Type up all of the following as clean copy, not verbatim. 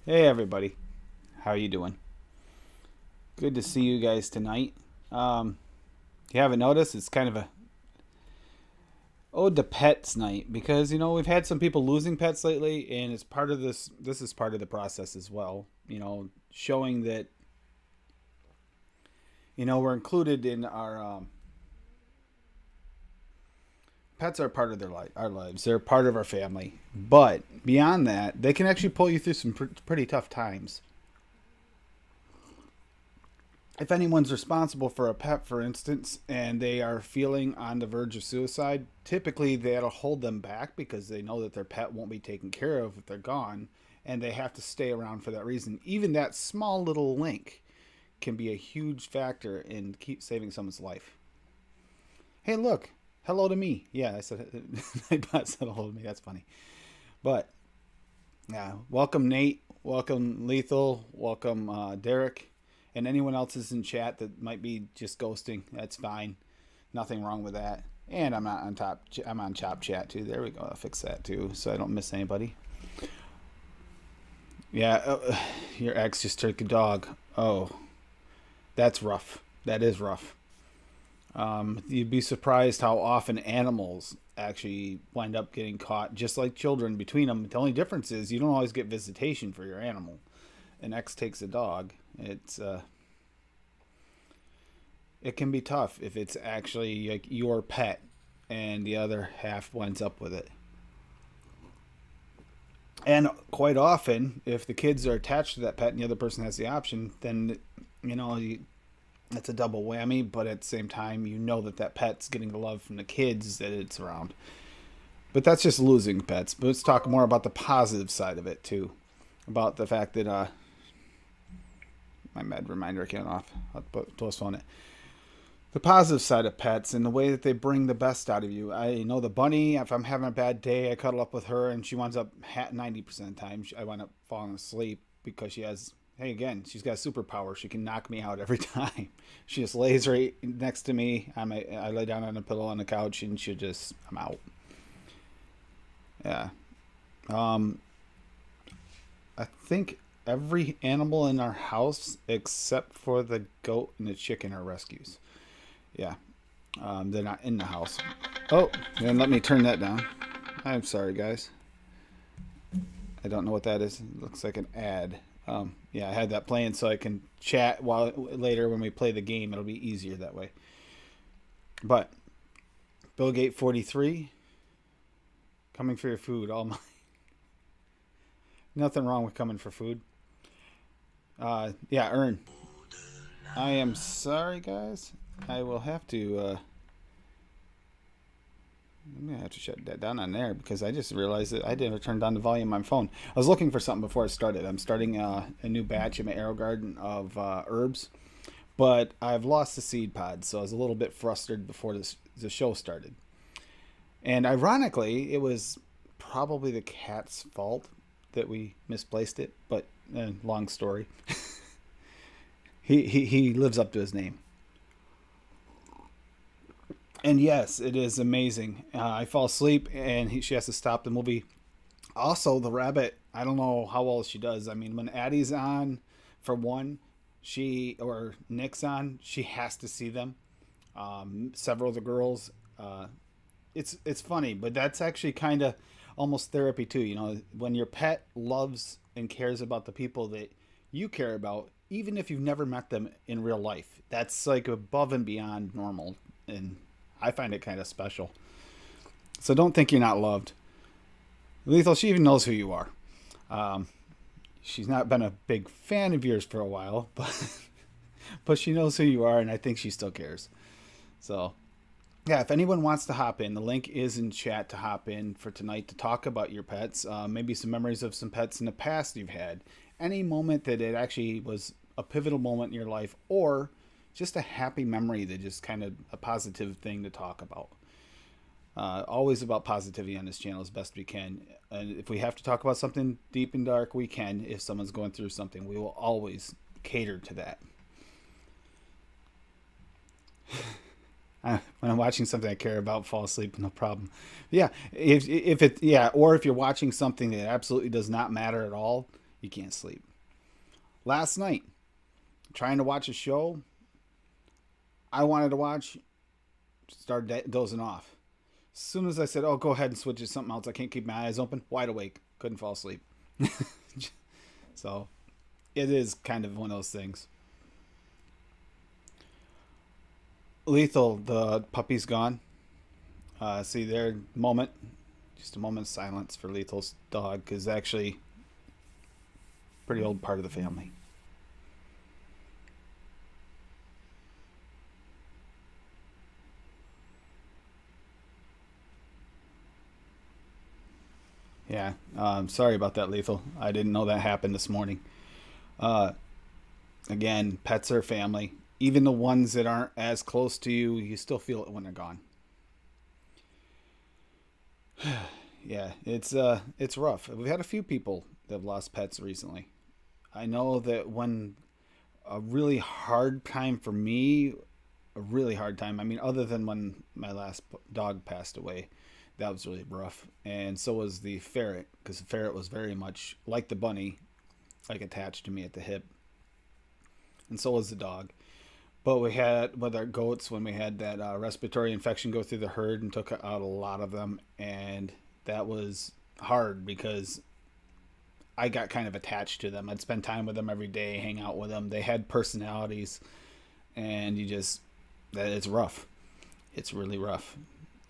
Hey everybody, how you doing? Good to see you guys tonight. If you haven't noticed, it's kind of a ode to pets night because we've had some people losing pets lately, and it's part of this. This is part of the process as well. Showing that we're included in our pets are part of our lives. They're part of our family, but beyond that, they can actually pull you through some pretty tough times. If anyone's responsible for a pet, for instance, and they are feeling on the verge of suicide, typically that'll hold them back because they know that their pet won't be taken care of if they're gone, and they have to stay around for that reason. Even that small little link can be a huge factor in keep saving someone's life. Hey, look, hello to me. Yeah, I said my bot said hello to me. That's funny. But yeah, welcome Nate, welcome Lethal, welcome Derek, and anyone else is in chat that might be just ghosting. That's fine. Nothing wrong with that. And I'm not on top. I'm on Chop Chat too. There we go. I'll fix that too, so I don't miss anybody. Yeah, your ex just took a dog. Oh, that's rough. That is rough. You'd be surprised how often animals actually wind up getting caught, just like children between them. The only difference is you don't always get visitation for your animal. An ex takes a dog. It can be tough if it's actually like your pet, and the other half winds up with it. And quite often, if the kids are attached to that pet and the other person has the option, then you know you, it's a double whammy. But at the same time, you know that that pet's getting the love from the kids that it's around. But that's just losing pets. But let's talk more about the positive side of it too, about the fact that my med reminder came off. I'll postpone it. The positive side of pets and the way that they bring the best out of you. I know the bunny, if I'm having a bad day, I cuddle up with her and she winds up 90% of the time, I wind up falling asleep because she has, hey, again, she's got a superpower. She can knock me out every time. She just lays right next to me. I lay down on a pillow on the couch and I'm out. Yeah. Um, I think every animal in our house except for the goat and the chicken are rescues. Yeah. They're not in the house. Oh, then let me turn that down. I'm sorry, guys. I don't know what that is. It looks like an ad. Yeah, I had that playing so I can chat while later when we play the game. It'll be easier that way. But Bill Gate 43 coming for your food. All my nothing wrong with coming for food. Yeah, Earn. I am sorry, guys. I will have to. I'm gonna have to shut that down on there because I just realized that I didn't turn down the volume on my phone. I was looking for something before I started. I'm starting a new batch in my arrow garden of herbs, but I've lost the seed pod, so I was a little bit frustrated before the show started. And ironically, it was probably the cat's fault that we misplaced it. But long story. He lives up to his name. And yes, it is amazing. I fall asleep, and she has to stop the movie. Also, the rabbit. I don't know how well she does. I mean, when Addie's on, for one, she or Nick's on, she has to see them. Several of the girls. It's funny, but that's actually kind of almost therapy too. When your pet loves and cares about the people that you care about, even if you've never met them in real life, that's like above and beyond normal, and I find it kind of special. So don't think you're not loved. Lethal, she even knows who you are. Um, she's not been a big fan of yours for a while, but she knows who you are, and I think she still cares. So yeah, if anyone wants to hop in, the link is in chat to hop in for tonight to talk about your pets. Maybe some memories of some pets in the past you've had. Any moment that it actually was a pivotal moment in your life, or just a happy memory that just kind of a positive thing to talk about. Always about positivity on this channel as best we can. And if we have to talk about something deep and dark, we can. If someone's going through something, we will always cater to that. When I'm watching something I care about, fall asleep, no problem. Yeah, if it yeah, or if you're watching something that absolutely does not matter at all, You can't sleep. Last night, trying to watch a show I wanted to watch, started dozing off. As soon as I said, "Oh, go ahead and switch to something else," I can't keep my eyes open. Wide awake, couldn't fall asleep. So it is kind of one of those things. Lethal, the puppy's gone. See their moment, just a moment of silence for Lethal's dog, because actually, pretty old part of the family. Yeah, sorry about that, Lethal. I didn't know that happened this morning. Uh, Again, pets are family. Even the ones that aren't as close to you, you still feel it when they're gone. Yeah, it's rough. We've had a few people that have lost pets recently. I know that when a really hard time for me, a really hard time. I mean, other than when my last dog passed away, that was really rough. And so was the ferret, because the ferret was very much like the bunny, like attached to me at the hip, and so was the dog. But we had with our goats when we had that respiratory infection go through the herd and took out a lot of them, and that was hard because I got kind of attached to them. I'd spend time with them every day, hang out with them. They had personalities, and you just that it's rough. It's really rough.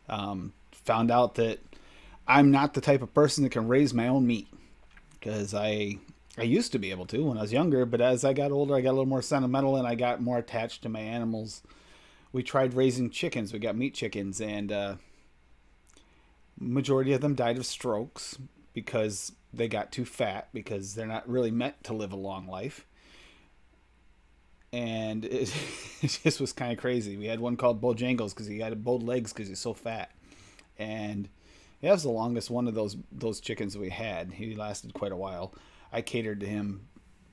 Found out that I'm not the type of person that can raise my own meat, because I used to be able to when I was younger, but as I got older, I got a little more sentimental and I got more attached to my animals. We tried raising chickens. We got meat chickens, and majority of them died of strokes because they got too fat, because they're not really meant to live a long life. And it just was kind of crazy. We had one called Bojangles because he had bowed legs because he's so fat, and that was the longest one of those chickens we had. He lasted quite a while. I catered to him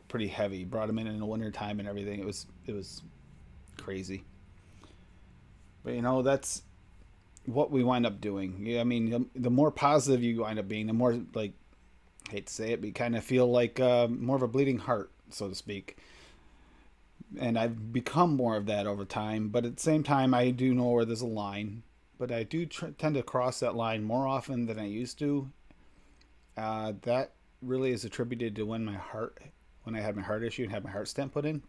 pretty heavy. Brought him in the winter time and everything. It was crazy. But that's what we wind up doing. Yeah, I mean, the more positive you wind up being, the more, like, I hate to say it, but you kind of feel like more of a bleeding heart, so to speak. And I've become more of that over time. But at the same time, I do know where there's a line. But I do tend to cross that line more often than I used to. That really is attributed to when I had my heart issue and had my heart stent put in.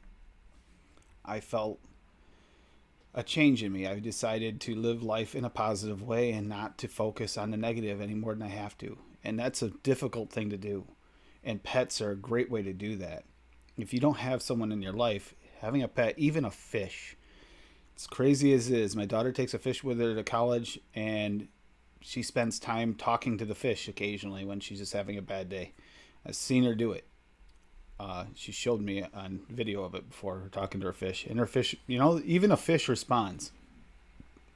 I felt a change in me. I decided to live life in a positive way and not to focus on the negative any more than I have to. And that's a difficult thing to do. And pets are a great way to do that. If you don't have someone in your life, having a pet, even a fish, as crazy as it is, my daughter takes a fish with her to college, and she spends time talking to the fish occasionally when she's just having a bad day. I've seen her do it. She showed me on video of it before, her talking to her fish. And her fish, even a fish responds.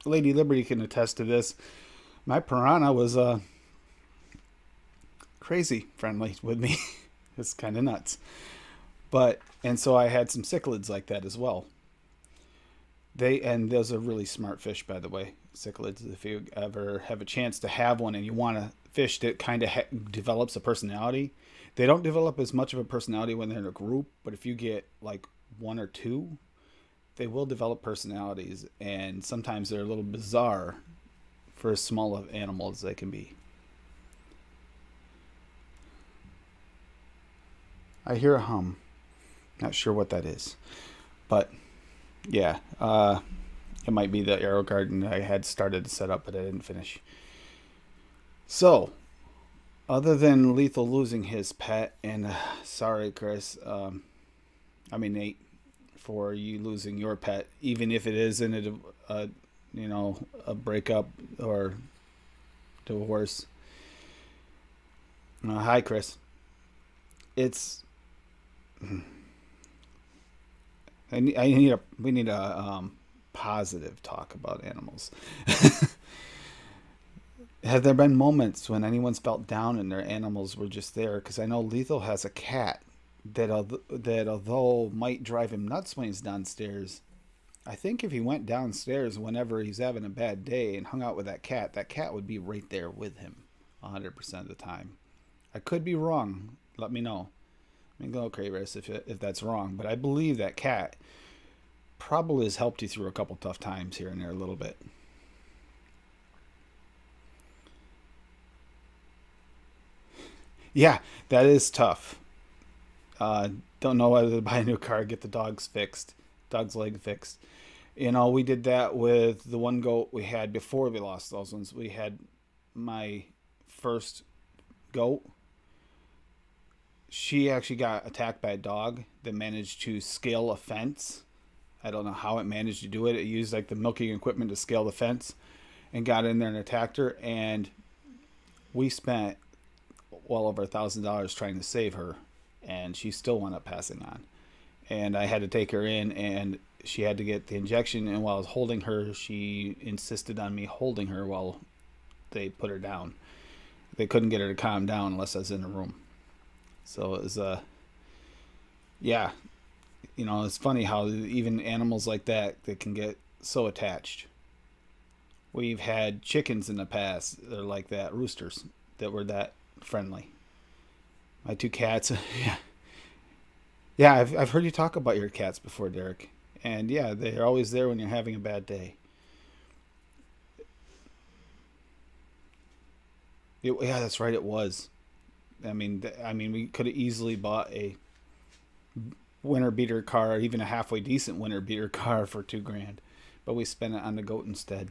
Lady Liberty can attest to this. My piranha was crazy friendly with me. It's kind of nuts. And so I had some cichlids like that as well. And those are really smart fish, by the way. Cichlids, if you ever have a chance to have one and you want a fish that kind of develops a personality, they don't develop as much of a personality when they're in a group, but if you get like one or two, they will develop personalities, and sometimes they're a little bizarre for as small of animals as they can be. I hear a hum. Not sure what that is, but yeah, it might be the arrow garden I had started to set up, but I didn't finish. So, other than Lethal losing his pet, and sorry, Chris, I mean Nate, for you losing your pet, even if it is in a breakup or divorce. Hi, Chris. It's we need a positive talk about animals. Have there been moments when anyone's felt down and their animals were just there? Because I know Lethal has a cat that although might drive him nuts when he's downstairs, I think if he went downstairs whenever he's having a bad day and hung out with that cat would be right there with him 100% of the time. I could be wrong. Let me know. I mean, go okay, Riss, if that's wrong, but I believe that cat probably has helped you through a couple tough times here and there a little bit. Yeah, that is tough. Uh, don't know whether to buy a new car, get the dog's leg fixed. We did that with the one goat we had before we lost those ones. We had my first goat. She actually got attacked by a dog that managed to scale a fence. I don't know how it managed to do it. It used like the milking equipment to scale the fence and got in there and attacked her. And we spent well over $1,000 trying to save her, and she still wound up passing on. And I had to take her in, and she had to get the injection. And while I was holding her, she insisted on me holding her while they put her down. They couldn't get her to calm down unless I was in the room. So it was yeah, it's funny how even animals like that they can get so attached. We've had chickens in the past that are like that, roosters that were that friendly. My two cats, yeah, yeah. I've heard you talk about your cats before, Derek, and yeah, they're always there when you're having a bad day. Yeah, that's right. It was. I mean, we could have easily bought a winter beater car, even a halfway decent winter beater car for 2 grand, but we spent it on the goat instead,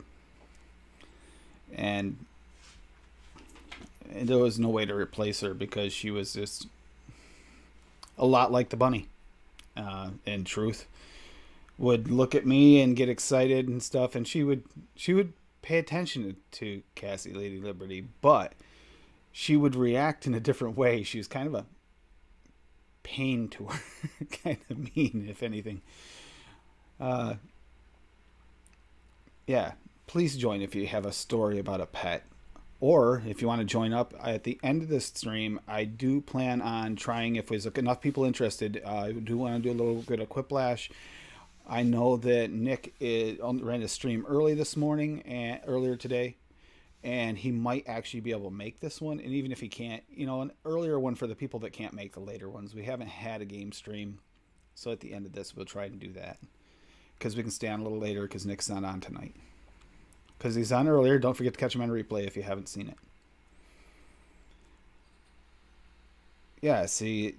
and, and there was no way to replace her because she was just a lot like the bunny. In truth, would look at me and get excited and stuff, and she would pay attention to Cassie, Lady Liberty, but she would react in a different way. She was kind of a pain to her, kind of mean, if anything. Uh, yeah, please join if you have a story about a pet. Or if you want to join up at the end of this stream, I do plan on trying, if there's enough people interested, I do want to do a little bit of Quiplash. I know that Nick ran a stream early this morning and earlier today, and he might actually be able to make this one. And even if he can't, an earlier one for the people that can't make the later ones. We haven't had a game stream, so at the end of this, we'll try and do that because we can stay on a little later because Nick's not on tonight. Because he's on earlier. Don't forget to catch him on replay if you haven't seen it. Yeah, see,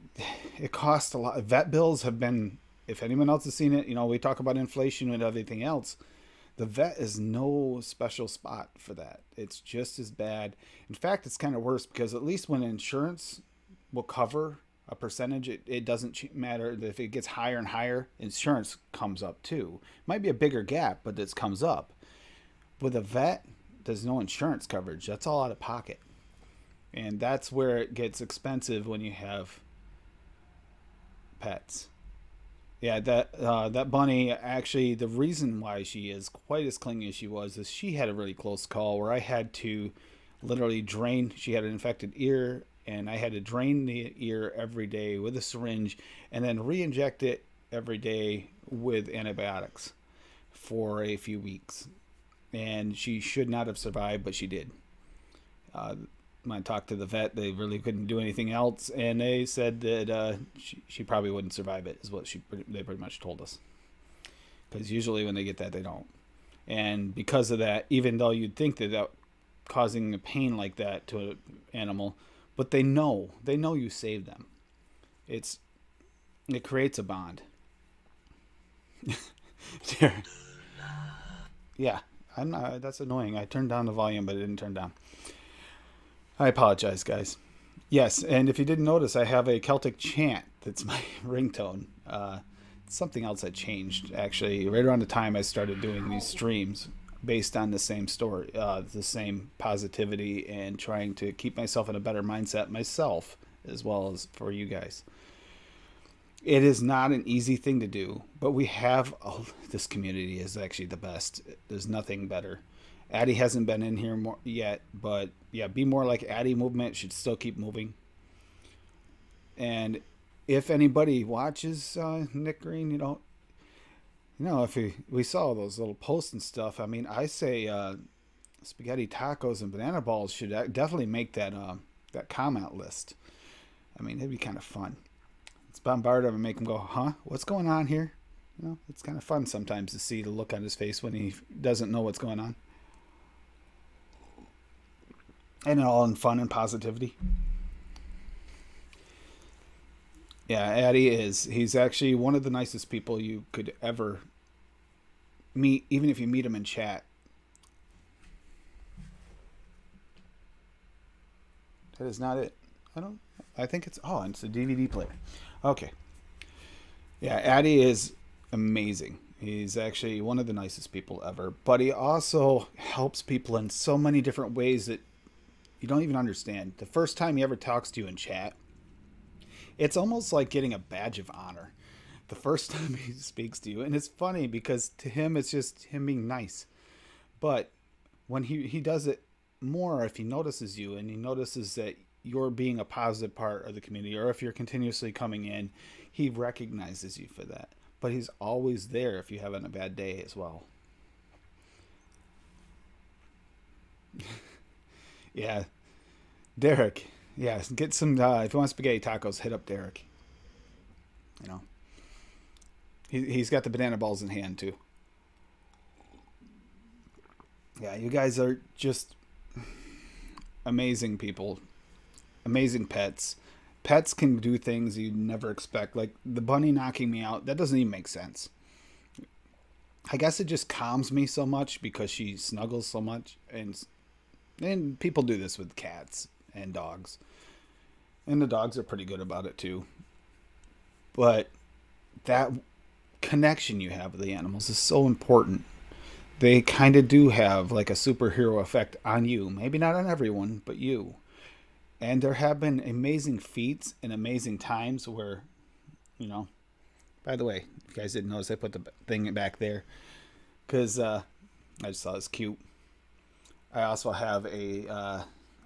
it costs a lot. Vet bills have been, if anyone else has seen it, we talk about inflation and everything else. The vet is no special spot for that. It's just as bad. In fact, it's kind of worse because at least when insurance will cover a percentage, it doesn't matter if it gets higher and higher, insurance comes up too. Might be a bigger gap, but it comes up. With a vet, there's no insurance coverage. That's all out of pocket. And that's where it gets expensive when you have pets. Yeah, that bunny, actually, the reason why she is quite as clingy as she was is she had a really close call where I had to literally drain. She had an infected ear, and I had to drain the ear every day with a syringe and then re-inject it every day with antibiotics for a few weeks. And she should not have survived, but she did. When I talked to the vet, they really couldn't do anything else, and they said that she probably wouldn't survive it, is what they pretty much told us. Because usually when they get that, they don't. And because of that, even though you'd think that causing a pain like that to an animal, but they know you saved them. It creates a bond. Yeah, I'm not. That's annoying. I turned down the volume, but it didn't turn down. I apologize, guys. Yes, and if you didn't notice, I have a Celtic chant that's my ringtone. Something else that changed, actually, right around the time I started doing these streams based on the same story, the same positivity, and trying to keep myself in a better mindset myself, as well as for you guys. It is not an easy thing to do, but we have this community is actually the best. There's nothing better. Addie hasn't been in here more yet, but yeah, Be More Like Addie movement should still keep moving. And if anybody watches Nick Green, if we saw those little posts and stuff. I mean, I say spaghetti tacos and banana balls should definitely make that comment list. I mean, it'd be kind of fun. Let's bombard him and make him go, huh? What's going on here? It's kind of fun sometimes to see the look on his face when he doesn't know what's going on. And all in fun and positivity. Yeah, Addie he's actually one of the nicest people you could ever meet, even if you meet him in chat. That is not it. I think it's a DVD player. Okay. Yeah, Addie is amazing. He's actually one of the nicest people ever, but he also helps people in so many different ways that you don't even understand. The first time he ever talks to you in chat, it's almost like getting a badge of honor. The first time he speaks to you, and it's funny because to him it's just him being nice. But when he does it more, if he notices you and he notices that you're being a positive part of the community, or if you're continuously coming in, he recognizes you for that. But he's always there if you're having a bad day as well. Yeah, Derek. Yeah, get some. If you want spaghetti tacos, hit up Derek. You know, he's got the banana balls in hand too. Yeah, you guys are just amazing people, amazing pets. Pets can do things you never expect. Like the bunny knocking me out, that doesn't even make sense. I guess it just calms me so much because she snuggles so much, and people do this with cats and dogs, and the dogs are pretty good about it too. But that connection you have with the animals is so important. They kind of do have like a superhero effect on you. Maybe not on everyone, but you. And there have been amazing feats and amazing times where, you know, by the way, if you guys didn't notice, I put the thing back there because I just thought it was cute. I also have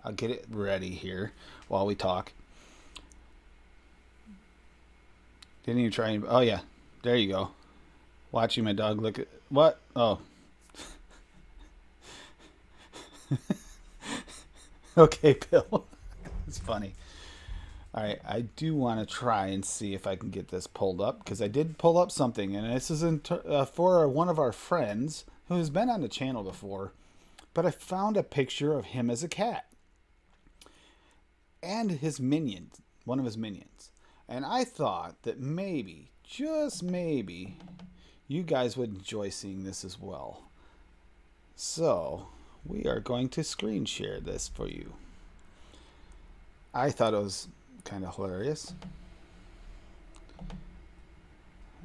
I'll get it ready here while we talk. Didn't even try and, oh yeah, there you go. Watching my dog look at, what? Oh. Okay, Bill. It's funny. All right, I do want to try and see if I can get this pulled up because I did pull up something, and this is for one of our friends who has been on the channel before, but I found a picture of him as a cat and his minions, one of his minions, and I thought that maybe, just maybe, you guys would enjoy seeing this as well. So we are going to screen share this for you. I thought it was kind of hilarious.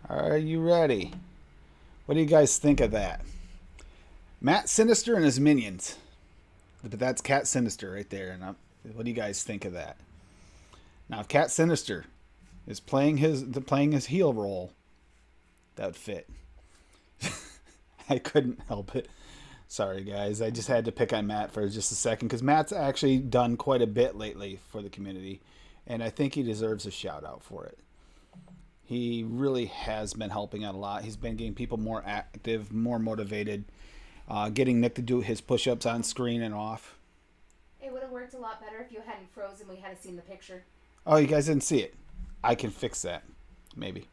Are you ready? What do you guys think of that? Matt Sinister and his minions. But that's Cat Sinister right there. And what do you guys think of that? Now, if Cat Sinister is playing his heel role, that would fit. I couldn't help it. Sorry, guys. I just had to pick on Matt for just a second because Matt's actually done quite a bit lately for the community, and I think he deserves a shout out for it. He really has been helping out a lot. He's been getting people more active, more motivated, getting Nick to do his push-ups on screen and off. It would have worked a lot better if you hadn't frozen. We had seen the picture. Oh, you guys didn't see it. I can fix that, maybe.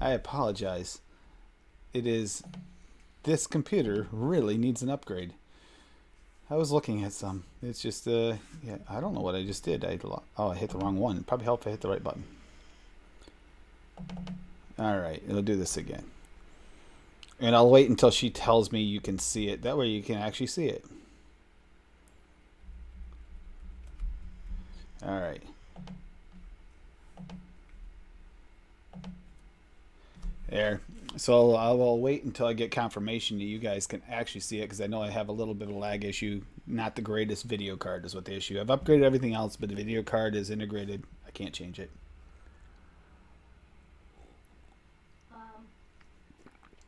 I apologize. It is... This computer really needs an upgrade. I was looking at some. It's just, yeah, I don't know what I just did. I hit the wrong one. It'd probably help if I hit the right button. All right, it'll do this again. And I'll wait until she tells me you can see it. That way you can actually see it. All right. There. So I will wait until I get confirmation that you guys can actually see it because I know I have a little bit of lag issue. Not the greatest video card is what the issue. I've upgraded everything else, but the video card is integrated. I can't change it.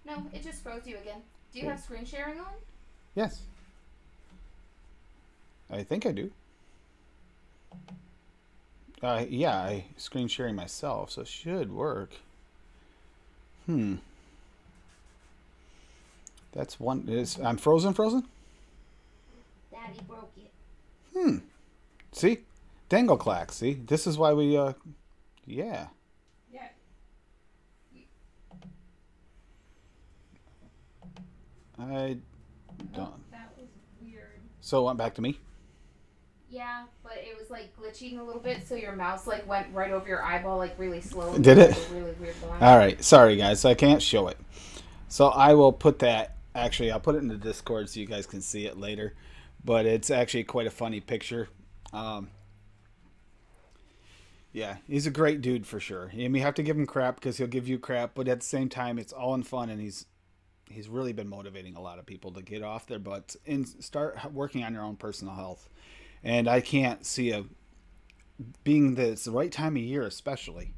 No, it just froze you again. Do you have screen sharing on? Yes. I think I do. Yeah, I screen sharing myself, so it should work. That's one. I'm frozen? Daddy broke it. See? Dangle clack. See, this is why we. Yeah. Yeah. I Oh, don't. that was weird. So it went back to me. Yeah, but it was like glitching a little bit, so your mouse like went right over your eyeball like really slowly. Did it? Like a really weird line. All right. Sorry, guys. I can't show it. So I will put that. Actually, I'll put it in the Discord so you guys can see it later. But it's actually quite a funny picture. Um, yeah, he's a great dude for sure. And we have to give him crap because he'll give you crap, but at the same time, it's all in fun, and he's really been motivating a lot of people to get off their butts and start working on their own personal health. And I can't see a being that it's the right time of year, especially.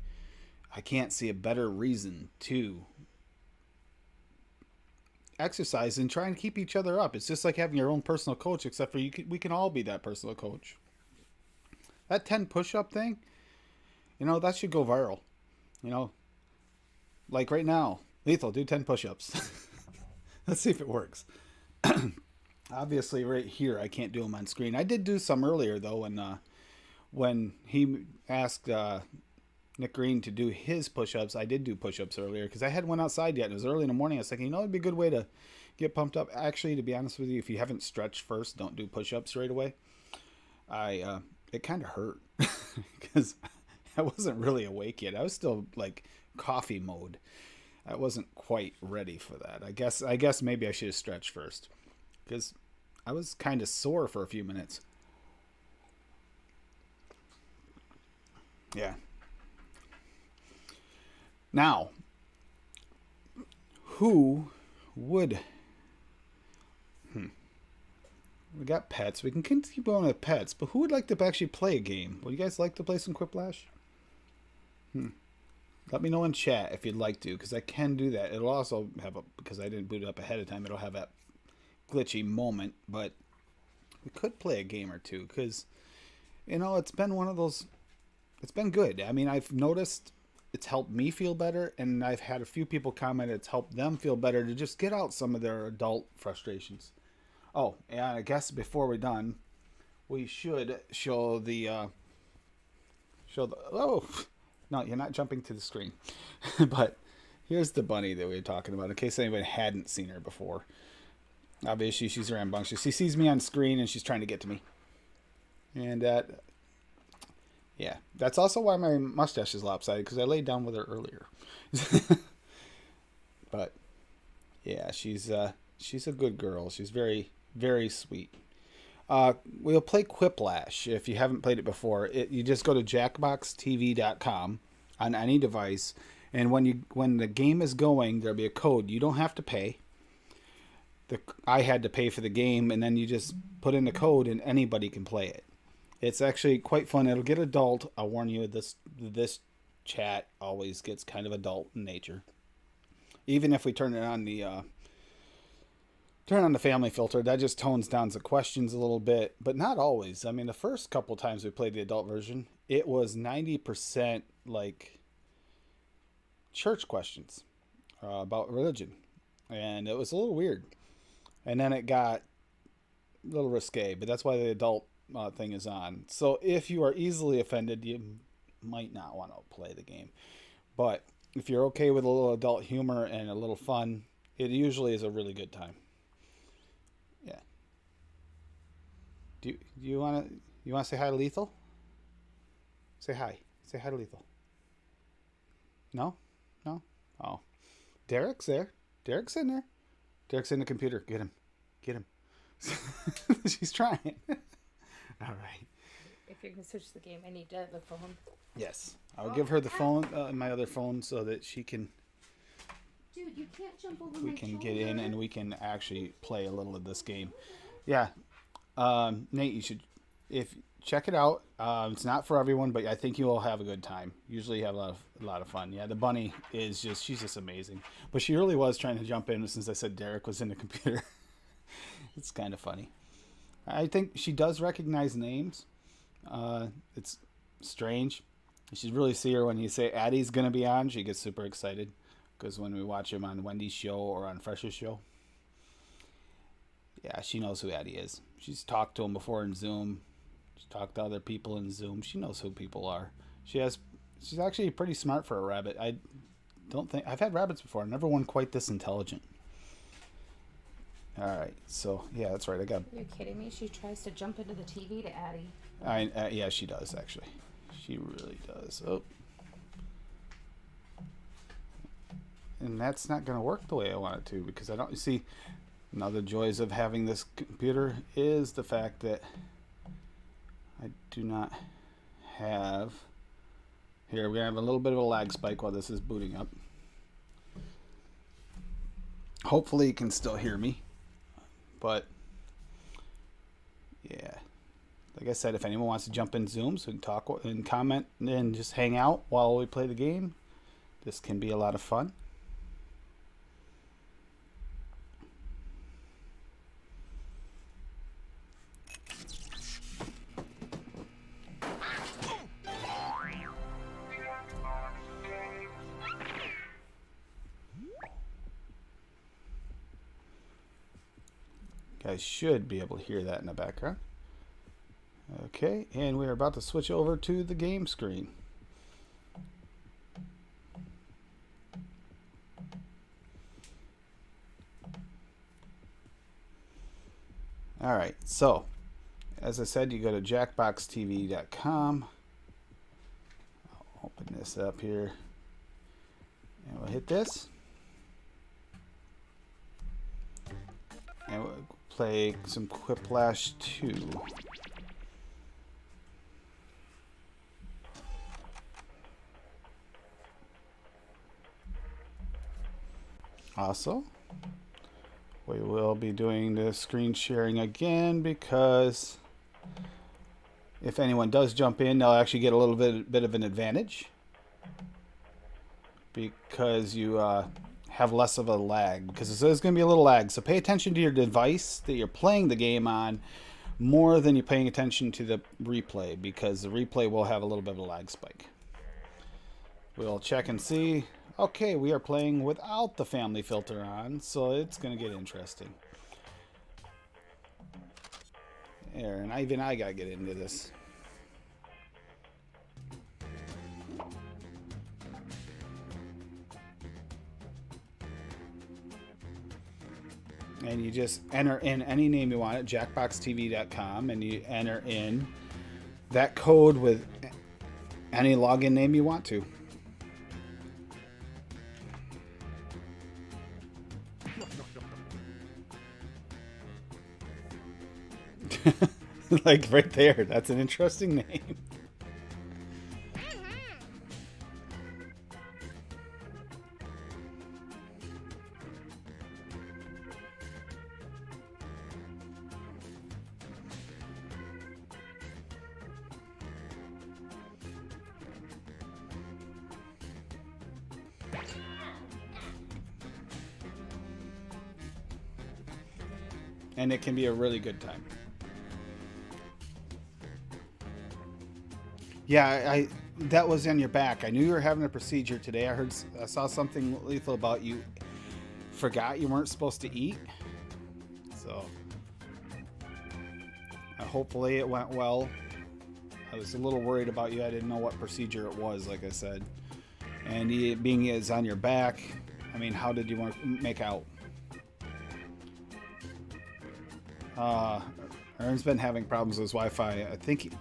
I can't see a better reason to exercise and try and keep each other up. It's just like having your own personal coach, except for we can all be that personal coach. That 10 push-up thing, that should go viral. You know, like right now, Lethal, do 10 push-ups. Let's see if it works. Obviously, right here, I can't do them on screen. I did do some earlier, though, when he asked Nick Green to do his push-ups. I did do push-ups earlier because I hadn't went outside yet. It was early in the morning. I was thinking, it'd be a good way to get pumped up. Actually, to be honest with you, if you haven't stretched first, don't do push-ups right away. It kind of hurt because I wasn't really awake yet. I was still like coffee mode. I wasn't quite ready for that. I guess maybe I should have stretched first because I was kind of sore for a few minutes. Yeah. Now, who would? We got pets. We can keep going with pets, but who would like to actually play a game? Would you guys like to play some Quiplash? Let me know in chat if you'd like to, because I can do that. It'll also have because I didn't boot it up ahead of time. It'll have that glitchy moment, but we could play a game or two because it's been one of those. It's been good. I mean, I've noticed it's helped me feel better, and I've had a few people comment it's helped them feel better to just get out some of their adult frustrations. Oh, and I guess before we're done, we should show the oh no, you're not jumping to the screen. But here's the bunny that we were talking about in case anyone hadn't seen her before. Obviously she's rambunctious. She sees me on screen and she's trying to get to me. And yeah, that's also why my mustache is lopsided because I laid down with her earlier. But yeah, she's a good girl. She's very, very sweet. We'll play Quiplash if you haven't played it before. You just go to jackboxtv.com on any device, and when the game is going, there'll be a code. You don't have to pay. I had to pay for the game, and then you just put in the code, and anybody can play it. It's actually quite fun. It'll get adult. I'll warn you. This chat always gets kind of adult in nature. Even if we turn on the family filter, that just tones down the questions a little bit, but not always. I mean, the first couple times we played the adult version, it was 90% like church questions about religion, and it was a little weird. And then it got a little risque, but that's why the adult thing is on. So if you are easily offended, you might not want to play the game. But if you're okay with a little adult humor and a little fun, it usually is a really good time. Yeah. Do you want to say hi to Lethal? Say hi. Say hi to Lethal. No? No? Oh. Derek's there. Derek's in there. Derek's in the computer. Get him. Get him. She's trying. All right. If you're going to switch the game, I need the phone. Yes. I'll give her the phone, my other phone, so that she can... Dude, you can't jump over we my can shoulder. get in and we can actually play a little of this game. Yeah. Nate, you should check it out. It's not for everyone, but I think you will have a good time. Usually you have a lot of fun. Yeah, the bunny she's just amazing. But she really was trying to jump in since I said Derek was in the computer. It's kind of funny. I think she does recognize names. It's strange. You should really see her when you say Addie's going to be on. She gets super excited because when we watch him on Wendy's show or on Fresh's show, yeah, she knows who Addie is. She's talked to him before in Zoom. talk to other people in Zoom. She knows who people are. She's actually pretty smart for a rabbit. I don't think I've had rabbits before. Never one quite this intelligent. All right, so yeah, that's right. I got. Are you kidding me? She tries to jump into the TV to Addie. Yeah, she does actually. She really does. Oh, and that's not going to work the way I want it to because I don't see. Now the joys of having this computer is the fact that I do not have. Here we're gonna have a little bit of a lag spike while this is booting up. Hopefully you can still hear me, but yeah, like I said, if anyone wants to jump in Zoom so we can talk and comment and just hang out while we play the game, this can be a lot of fun. Guys should be able to hear that in the background. Okay, and we're about to switch over to the game screen. All right, so as I said, you go to jackboxtv.com. I'll open this up here, and we'll hit this. And we'll play some Quiplash 2. Also, we will be doing the screen sharing again because if anyone does jump in, they'll actually get a little bit of an advantage because you have less of a lag, because there's going to be a little lag. So pay attention to your device that you're playing the game on more than you're paying attention to the replay, because the replay will have a little bit of a lag spike. We'll check and see. Okay, we are playing without the family filter on, so it's going to get interesting. There, and even I got to get into this. And you just enter in any name you want at jackboxtv.com, and you enter in that code with any login name you want to. Like right there, that's an interesting name. And it can be a really good time. Yeah, I that was on your back. I knew you were having a procedure today. I saw something lethal about you. Forgot you weren't supposed to eat. So hopefully it went well. I was a little worried about you. I didn't know what procedure it was, like I said. And being is on your back, I mean, how did you want to make out? Aaron's been having problems with his Wi-Fi. I think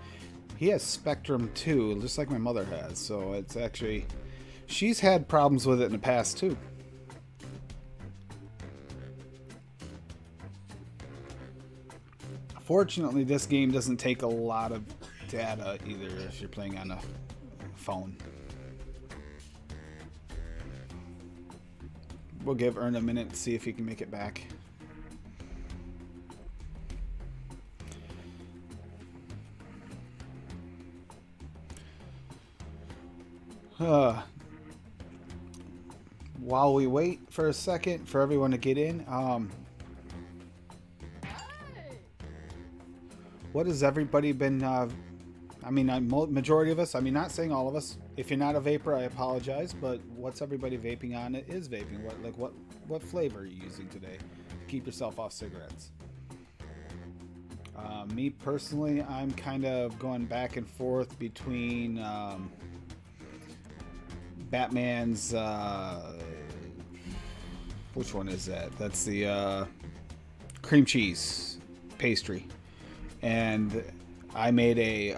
he has Spectrum too, just like my mother has. So it's actually, she's had problems with it in the past too. Fortunately, this game doesn't take a lot of data either if you're playing on a phone. We'll give Ern a minute to see if he can make it back. While we wait for a second for everyone to get in, what has everybody been, I mean, majority of us, I mean, not saying all of us. If you're not a vapor, I apologize, but what's everybody vaping on? It is vaping. What flavor are you using today to keep yourself off cigarettes? Me personally, I'm kind of going back and forth between Batman's. Which one is that? That's the cream cheese pastry, and I made a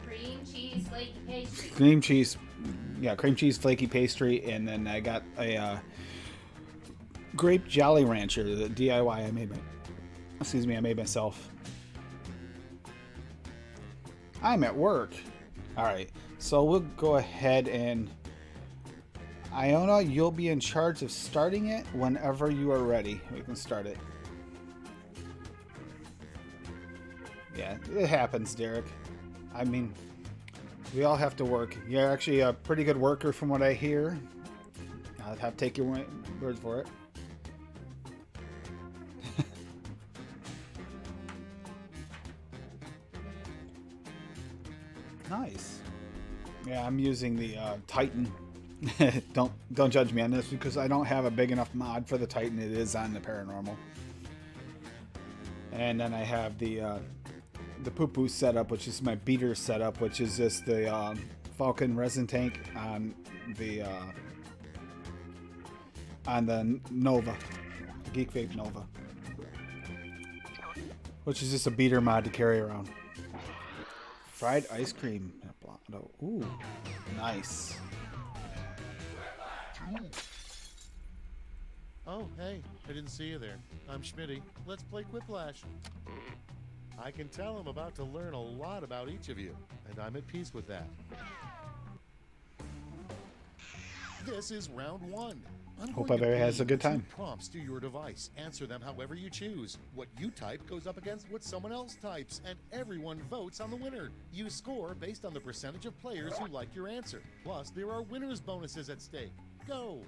Cream cheese flaky pastry. cream cheese flaky pastry, and then I got a grape Jolly Rancher, the DIY I made myself. I'm at work. All right, so we'll go ahead and Iona, you'll be in charge of starting it whenever you are ready. We can start it. Yeah, it happens, Derek. I mean, we all have to work. You're actually a pretty good worker from what I hear. I'll have to take your word for it. Nice. Yeah, I'm using the Titan. Don't judge me on this because I don't have a big enough mod for the Titan. It is on the Paranormal. And then I have the poo-poo setup, which is my beater setup, which is just the Falcon resin tank on the Nova, Geek Vape Nova, which is just a beater mod to carry around. Fried ice cream. Ooh, nice. Oh, hey, I didn't see you there. I'm Schmitty. Let's play Quiplash. I can tell I'm about to learn a lot about each of you, and I'm at peace with that. This is round one. Hope everybody has a good time. Prompts to your device. Answer them however you choose. What you type goes up against what someone else types, and everyone votes on the winner. You score based on the percentage of players who like your answer. Plus, there are winners' bonuses at stake. Go!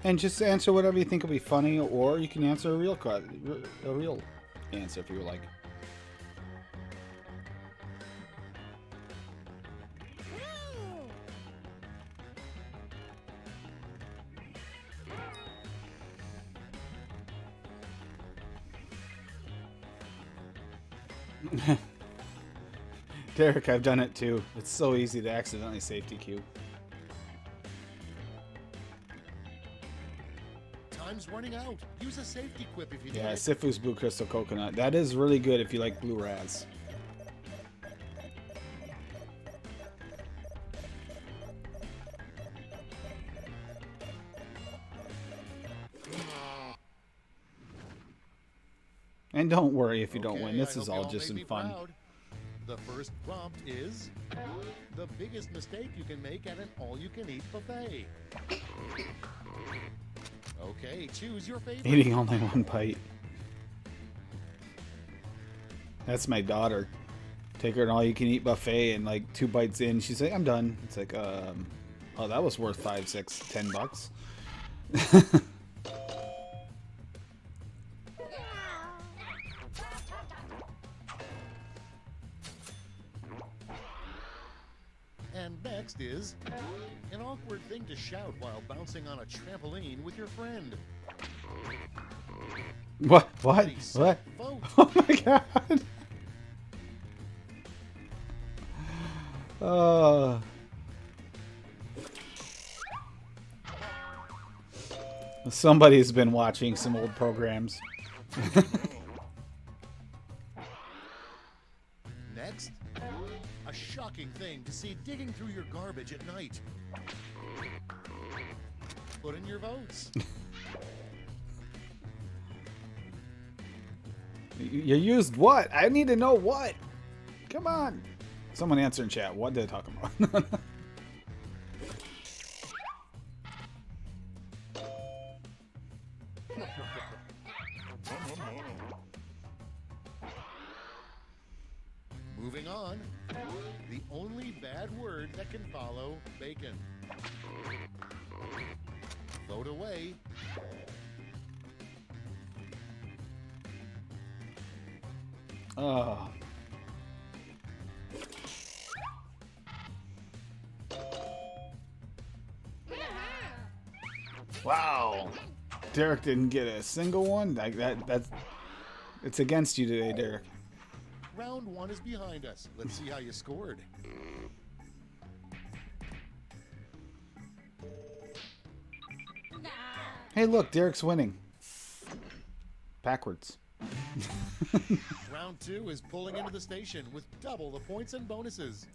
And just answer whatever you think will be funny, or you can answer a real answer if you like. Derek, I've done it too. It's so easy to accidentally safety queue. Time's running out. Use a safety quip if you need Yeah, it. Sifu's Blue Crystal Coconut. That is really good if you like Blue Raz. And don't worry if you don't win. This is all just in fun. Proud. The first prompt is the biggest mistake you can make at an all-you-can-eat buffet. Okay, choose your favorite. Eating only one bite. That's my daughter. Take her an all-you-can-eat buffet, and like 2 bites in, she's like, "I'm done." It's like, oh, that was worth $5, $6, $10. And next is an awkward thing to shout while bouncing on a trampoline with your friend. What? What? Ready, set, What? vote. Oh my god. Somebody's been watching some old programs. Next, a shocking thing to see digging through your garbage at night. Put in your votes. You used what? I need to know what. Come on. Someone answer in chat. What did I talk about? Moving on. The only bad word that can follow bacon. Vote away. Oh. Wow. Derek didn't get a single one. Like that's it's against you today, Derek. Round 1 is behind us. Let's see how you scored. Hey, look, Derek's winning. Backwards. Round 2 is pulling into the station with double the points and bonuses.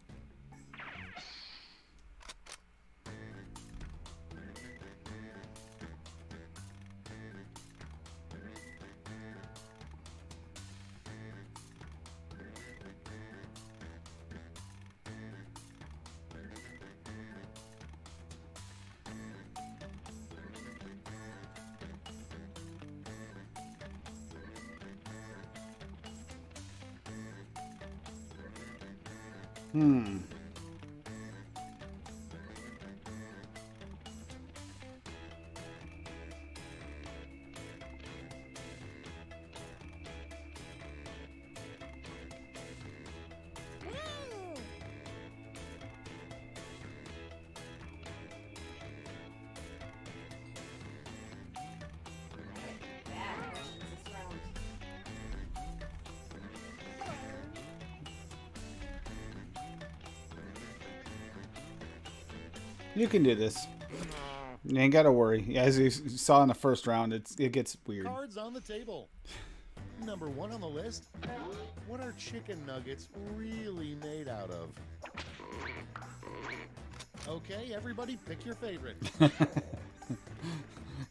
You can do this. You ain't gotta worry. As you saw in the first round, it gets weird. Cards on the table. Number 1 on the list. What are chicken nuggets really made out of? Okay, everybody pick your favorite.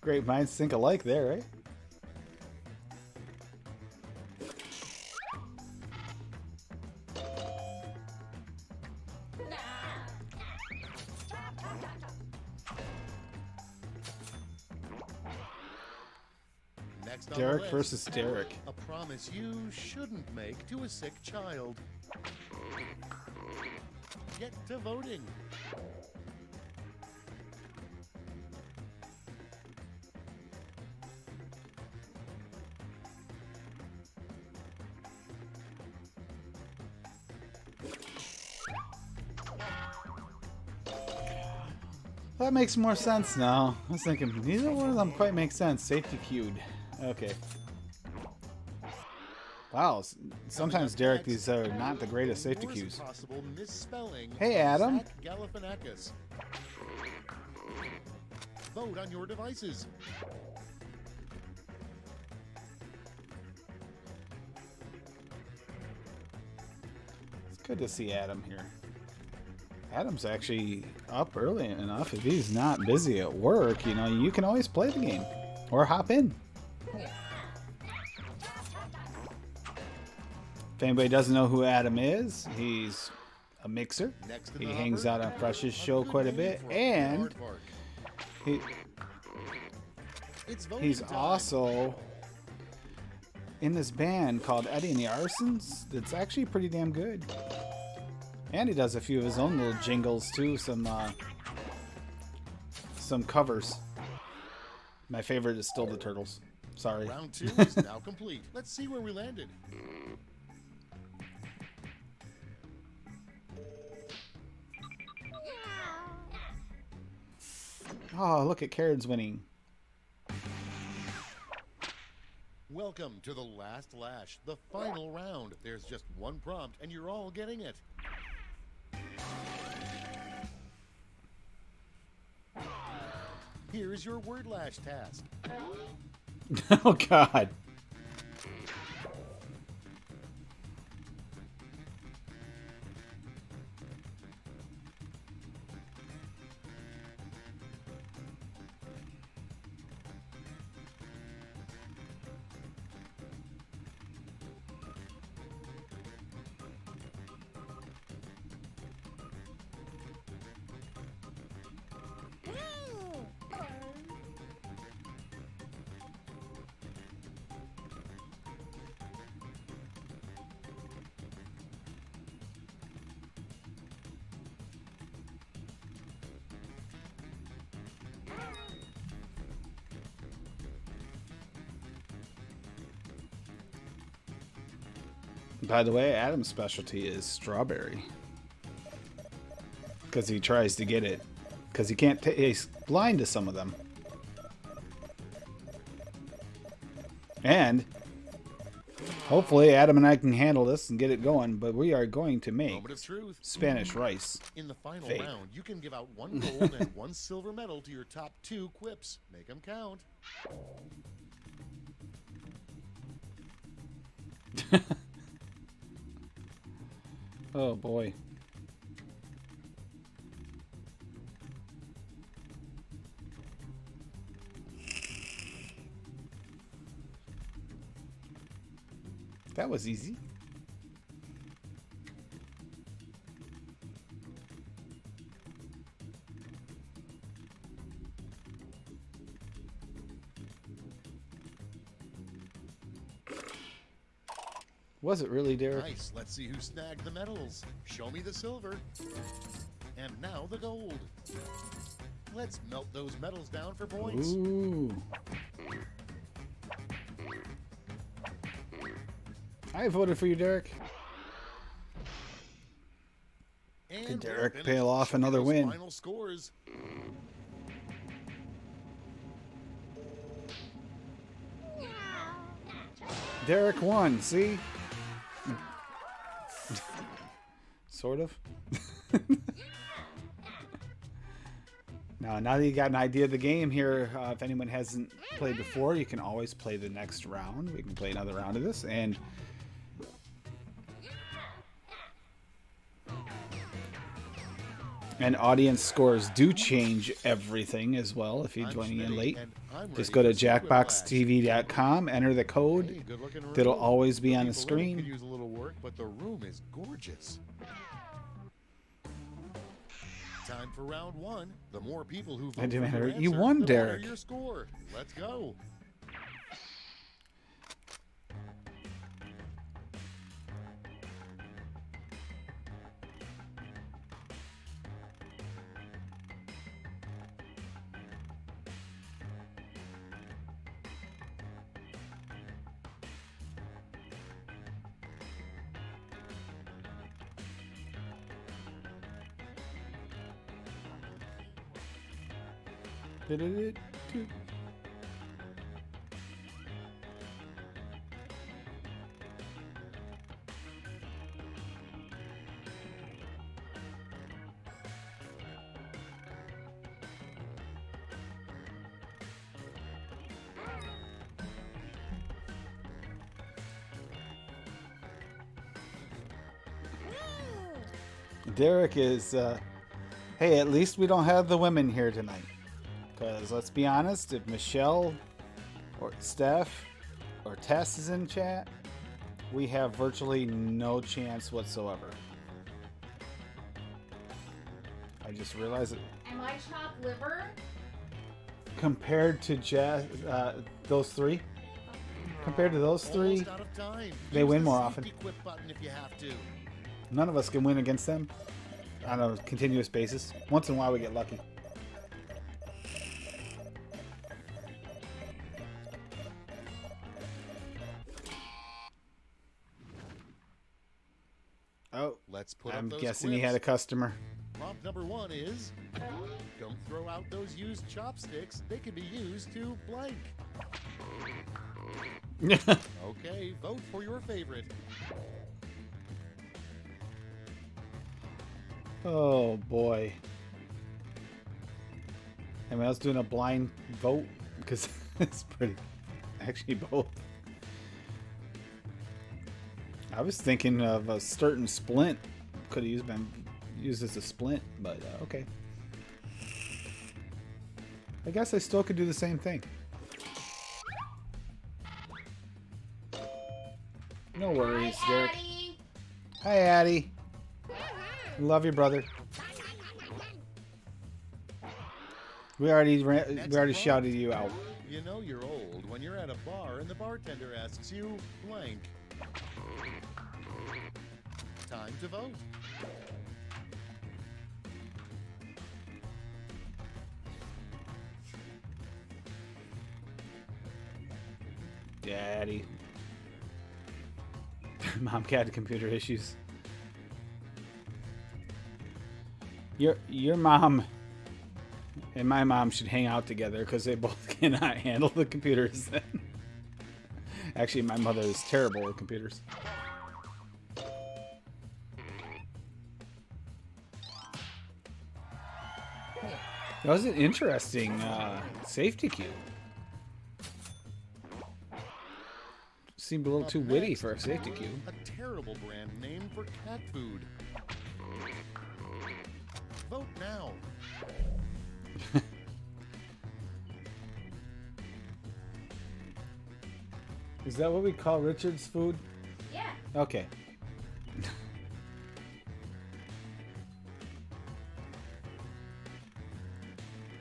Great minds think alike there, right? Next on Derek the list, versus Derek. a promise you shouldn't make to a sick child. Get to voting. That makes more sense now. I was thinking, neither one of them quite makes sense. Safety queued. Okay. Wow. Sometimes, Derek, these are not the greatest safety Worst queues. possible misspelling Hey, of Adam. Zach Galifianakis. Vote on your devices. It's good to see Adam here. Adam's actually up early enough. If he's not busy at work, you know, you can always play the game or hop in. If anybody doesn't know who Adam is, he's a mixer. Next in He the hangs hopper, out on Fresh's a show good quite a name bit, for a and aardvark. he, It's voting he's time. also in this band called Eddie and the Arsons. That's actually pretty damn good. And he does a few of his own little jingles too, some covers. My favorite is still the Turtles. Sorry. Round 2 is now complete. Let's see where we landed. Oh, look at Carrots winning. Welcome to the last lash, the final round. There's just one prompt, and you're all getting it. Here's your word lash task. Oh God. By the way, Adam's specialty is strawberry. Because he tries to get it. Because he can't. He's blind to some of them. And hopefully Adam and I can handle this and get it going. But we are going to make Moment of truth. Spanish rice. In the final Fake. round, you can give out 1 gold and 1 silver medal to your top 2 quips. Make them count. Oh boy. That was easy. Was it really, Derek? Nice. Let's see who snagged the medals. Show me the silver. And now the gold. Let's melt those medals down for points. Ooh. I voted for you, Derek. And Did we're Derek finished. peel off Show me another those win? Final scores. Derek won, see? Sort of. Now that you got an idea of the game here, if anyone hasn't played before, you can always play the next round. We can play another round of this, and audience scores do change everything as well if you're I'm joining in Smitty, late. and I'm Just ready go to for some whiplash. jackboxtv.com, enter the Hey, code. good-looking room. That'll always be on the people in it screen. Could use a little work, but the room is gorgeous. Time for round 1. The more people who vote Wait a for your minute, you answer, won, the higher Derek. your score. Let's go. Derek is, hey, at least we don't have the women here tonight. Because let's be honest, if Michelle or Steph or Tess is in chat, we have virtually no chance whatsoever. I just realized that Am I chopped liver? compared to those three, compared to those three, Almost out of time. they Use win the more safety often. quip button if you have to. None of us can win against them on a continuous basis. Once in a while we get lucky. Oh, Let's put I'm up those guessing he had a quips. customer. Prompt number 1 is, don't throw out those used chopsticks. They can be used to blank. Okay, vote for your favorite. Oh boy. I mean, I was doing a blind vote because it's pretty. Actually, both. I was thinking of a certain splint. Could have been used as a splint, but okay. I guess I still could do the same thing. No worries, Hi, Derek. Addie. Hi, Addie. Love you, brother. We already shouted you out. You know you're old when you're at a bar and the bartender asks you blank. Time to vote. Daddy. Mom cat computer issues. Your mom and my mom should hang out together because they both cannot handle the computers. Actually, my mother is terrible with computers. That was an interesting safety cue. Seemed a little too witty for a safety cue. A terrible brand name for cat food. Vote now. Is that what we call Richard's food? Yeah. Okay.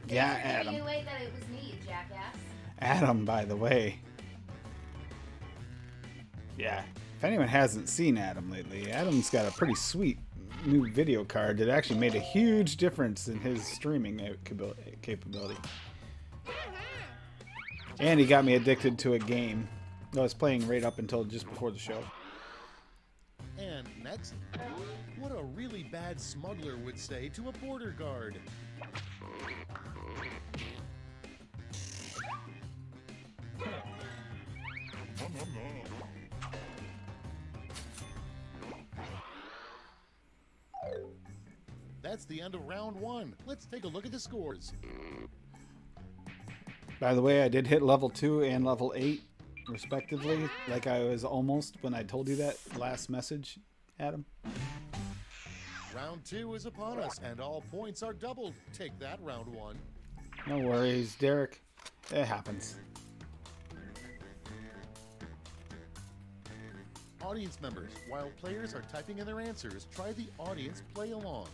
Yeah, Thanks for Adam. giving away that it was me, you jackass. Adam, by the way. Yeah. If anyone hasn't seen Adam lately, Adam's got a pretty sweet new video card that actually made a huge difference in his streaming capability. And he got me addicted to a game I was playing right up until just before the show. And next, what a really bad smuggler would say to a border guard. That's the end of round one. Let's take a look at the scores. By the way, I did hit level 2 and level 8, respectively, like I was almost when I told you that last message, Adam. Round two is upon us, and all points are doubled. Take that, round one. No worries, Derek. It happens. Audience members, while players are typing in their answers, try the audience play along.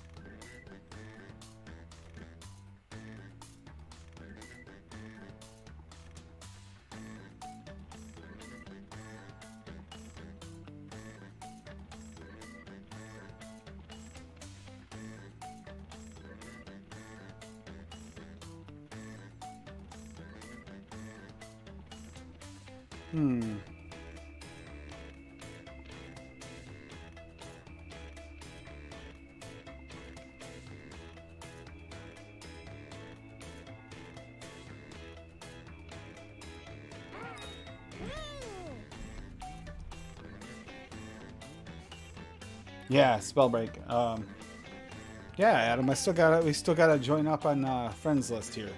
Yeah, spell break. Yeah, Adam, we still gotta join up on friends list here.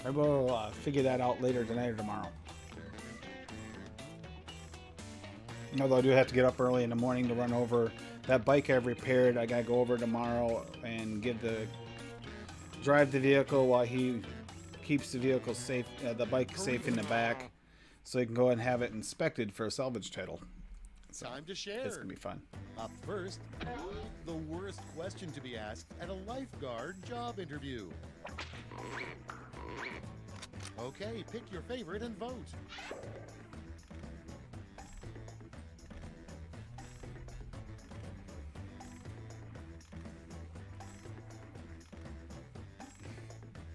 I will figure that out later tonight or tomorrow. Although I do have to get up early in the morning to run over that bike I've repaired. I gotta go over tomorrow and drive the vehicle while he keeps the vehicle safe, the bike safe in the back, so he can go and have it inspected for a salvage title. So Time to share. it's gonna be fun. Up first, the worst question to be asked at a lifeguard job interview. Okay, pick your favorite and vote.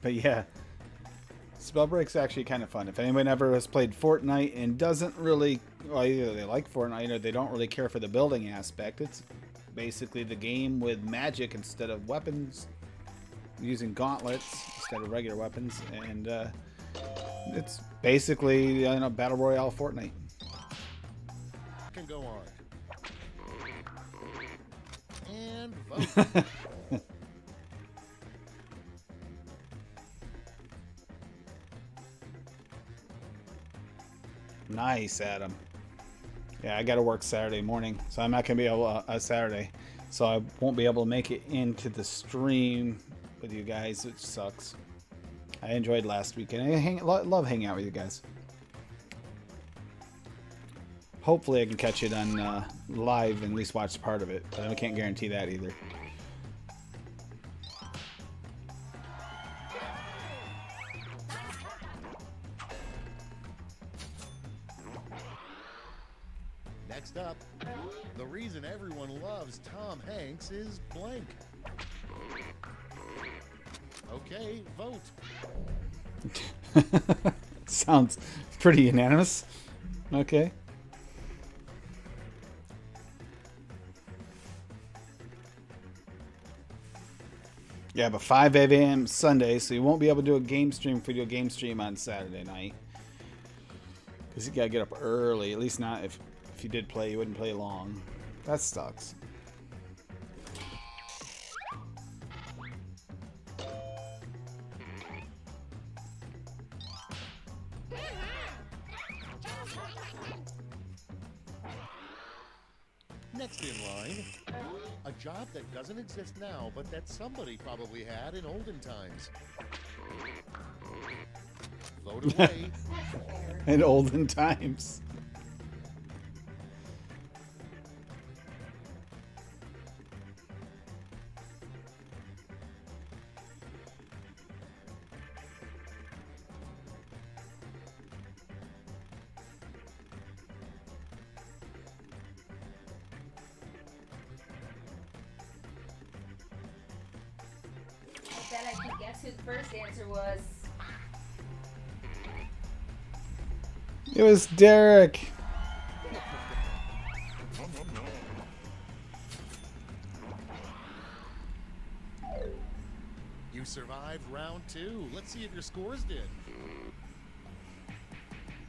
But yeah, Spellbreak's actually kind of fun. If anyone ever has played Fortnite and doesn't really, well, either they like Fortnite or they don't really care for the building aspect, it's basically the game with magic instead of weapons, using gauntlets instead of regular weapons, and it's basically Battle Royale Fortnite. Can go on. And vote. Nice, Adam. Yeah, I got to work Saturday morning, so I'm not gonna be able Saturday, so I won't be able to make it into the stream with you guys, which sucks. I enjoyed last weekend. I love hanging out with you guys. Hopefully, I can catch it on live and at least watch part of it, but I can't guarantee that either. Next up, the reason everyone loves Tom Hanks is blank. Okay, vote. Sounds pretty unanimous. Okay. Yeah, but 5 a.m. Sunday, so you won't be able to do a game stream if we do a game stream on Saturday night. Because you gotta get up early. At least not if you did play, you wouldn't play long. That sucks. Next in line, a job that doesn't exist now, but that somebody probably had in olden times. Vote away. In olden times. I bet I can guess who the first answer was. It was Derek. You survived round 2. Let's see if your scores did.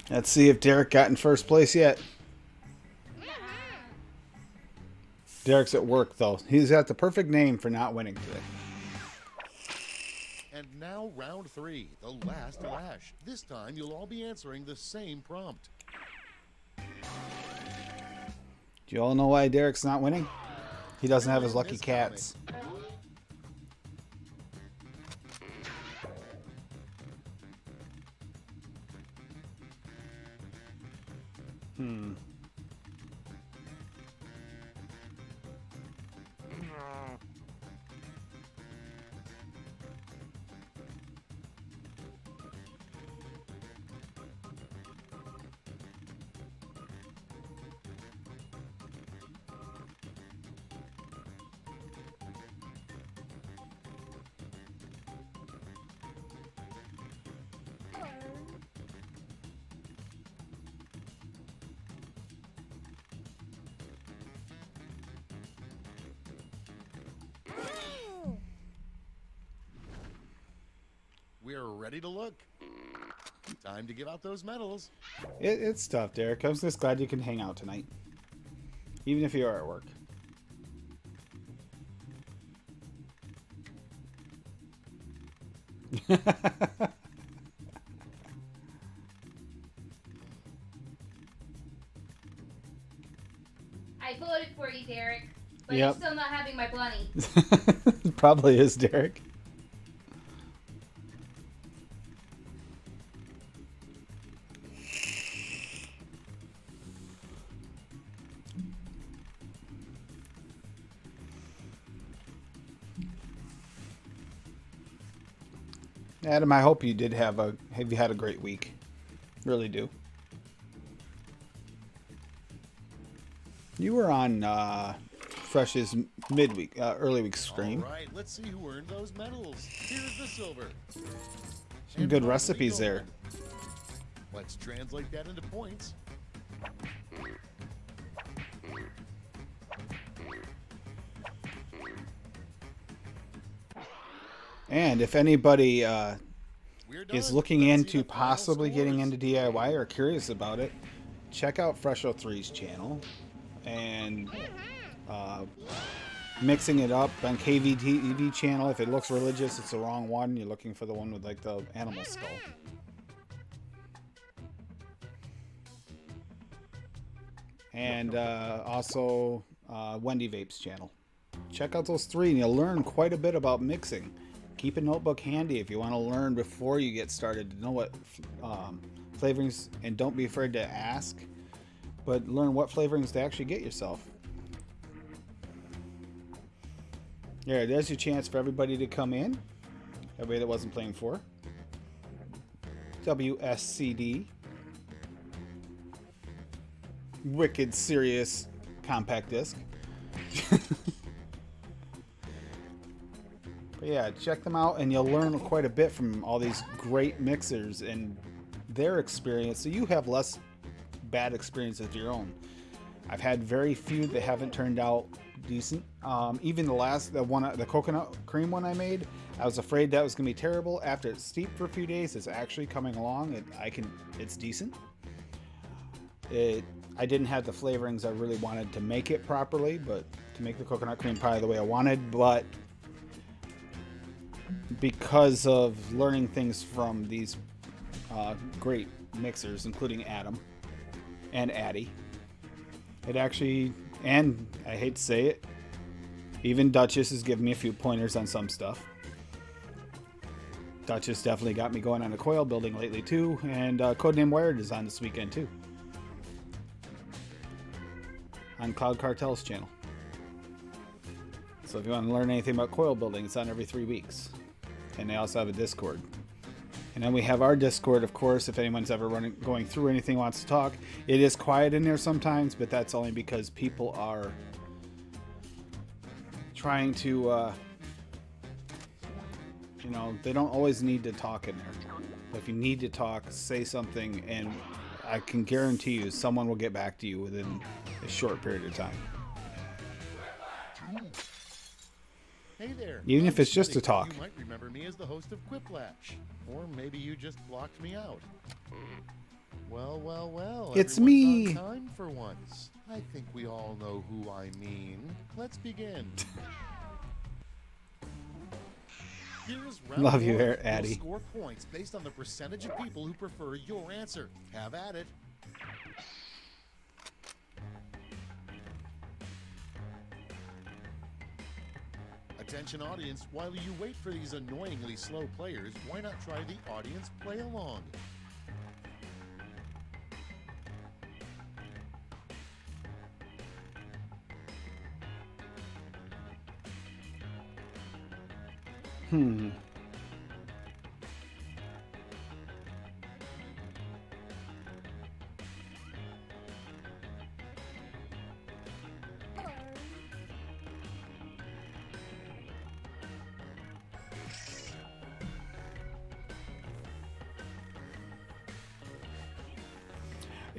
Let's see if Derek got in first place yet. Derek's at work, though. He's got the perfect name for not winning today. And now round 3, the last lash. This time you'll all be answering the same prompt. Do you all know why Derek's not winning? He doesn't have his lucky This cats. We're ready to look. Time to give out those medals. It's tough, Derek. I'm just glad you can hang out tonight. Even if you are at work. I voted for you, Derek, but Yep. you're still not having my bunny. Probably is, Derek. Adam, I hope you did have you had a great week. Really do. You were on Fresh's midweek, early week stream. All right, let's see who earned those medals. Here's the silver. Some And good finally, recipes gold. there. Let's translate that into points. And if anybody We're done. is looking Let's see into the final possibly getting scores. into DIY or curious about it, check out Fresh03's channel and mixing it up on KVTV channel. If it looks religious, it's the wrong one. You're looking for the one with like the animal skull. And also Wendy Vape's channel. Check out those three and you'll learn quite a bit about mixing. Keep a notebook handy if you want to learn before you get started to know what flavorings, and don't be afraid to ask, but learn what flavorings to actually get yourself. Yeah, there's your chance for everybody to come in. Everybody that wasn't playing for. WSCD. Wicked Serious Compact Disc. But yeah, check them out and you'll learn quite a bit from all these great mixers and their experience, so you have less bad experiences of your own. I've had very few that haven't turned out decent. Even the coconut cream one I made, I was afraid that was gonna be terrible. After it's steeped for a few days, it's actually coming along. It's decent. I didn't have the flavorings I really wanted to make it properly, but to make the coconut cream pie the way I wanted. But because of learning things from these great mixers, including Adam and Addie, it actually, and I hate to say it, even Duchess has given me a few pointers on some stuff. Duchess definitely got me going on a coil building lately too, and Codename Wired is on this weekend too, on Cloud Cartel's channel. So if you want to learn anything about coil building, it's on every 3 weeks. And they also have a Discord. And then we have our Discord, of course, if anyone's ever going through anything, wants to talk. It is quiet in there sometimes, but that's only because people are trying to, they don't always need to talk in there. But if you need to talk, say something, and I can guarantee you someone will get back to you within a short period of time. Hey there. Even if I'm it's just Smitty. to talk. You might remember me as the host of Quiplash. Or maybe you just blocked me out. Well. It's everyone's me. on time for once. I think we all know who I mean. Let's begin. Here's round Love you, one. Addie. You'll score points based on the percentage of people who prefer your answer. Have at it. Attention audience, while you wait for these annoyingly slow players, why not try the audience play along?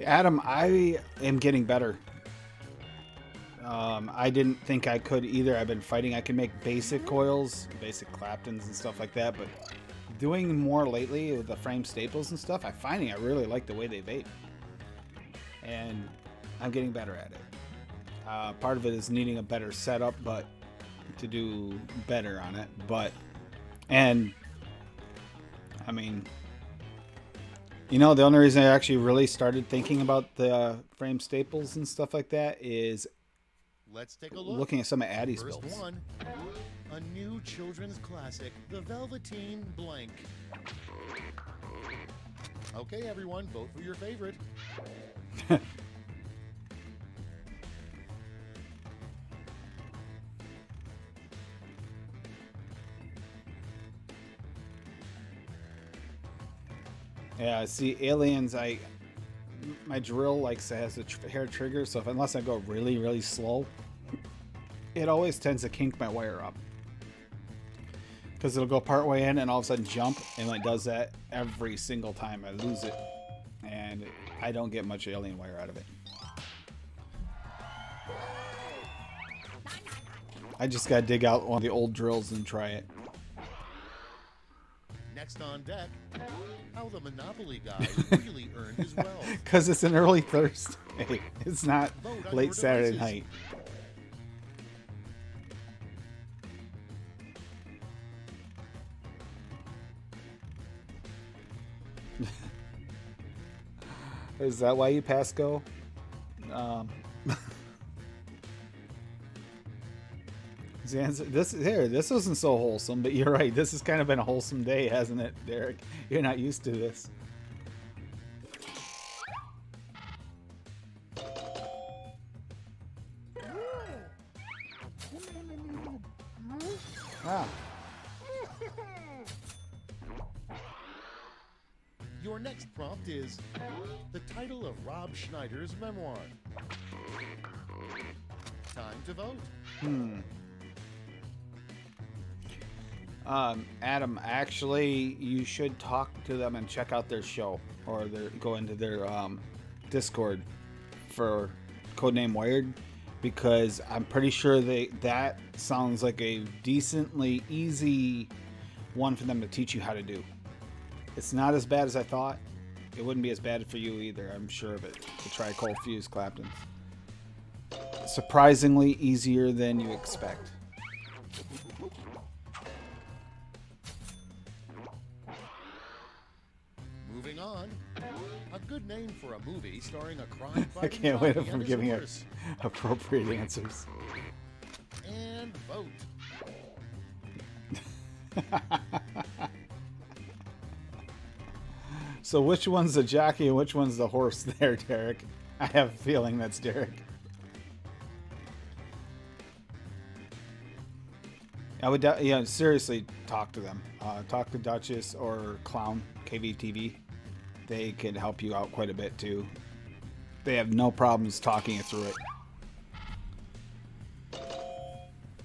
Adam, I am getting better. I didn't think I could either. I've been fighting. I can make basic coils, basic Claptons and stuff like that, but doing more lately with the frame staples and stuff, I'm finding I really like the way they vape. And I'm getting better at it. Part of it is needing a better setup, but to do better on it. The only reason I actually really started thinking about the frame staples and stuff like that is Let's take a look. looking at some of Addie's First builds. one, a new children's classic, the Velveteen Blank. Okay, everyone, vote for your favorite. Yeah, see, aliens, my drill has a hair trigger, so unless I go really, really slow, it always tends to kink my wire up. Because it'll go part way in and all of a sudden jump, and when it does that, every single time I lose it. And I don't get much alien wire out of it. I just gotta dig out one of the old drills and try it. Next on deck, how the Monopoly guy really earned his wealth. Because it's an early Thursday. It's not Vote on late your Saturday devices. night. Is that why you pass go? This isn't so wholesome, but you're right. This has kind of been a wholesome day, hasn't it, Derek? You're not used to this. Ah, Your next prompt is the title of Rob Schneider's memoir. Time to vote. Adam, actually, you should talk to them and check out their show, or go into their Discord for Codename Wired. because I'm pretty sure that sounds like a decently easy one for them to teach you how to do. It's not as bad as I thought. It wouldn't be as bad for you either, I'm sure of it, to try cold fuse Clapton. Surprisingly easier than you expect. Moving on. A good name for a movie starring a crime I fighting can't wait jockey for and his giving horse. appropriate answers. And vote. So which one's the jockey and which one's the horse there, Derek? I have a feeling that's Derek. I would, seriously talk to them. Talk to Duchess or Clown, KVTV. They could help you out quite a bit too. They have no problems talking you through it.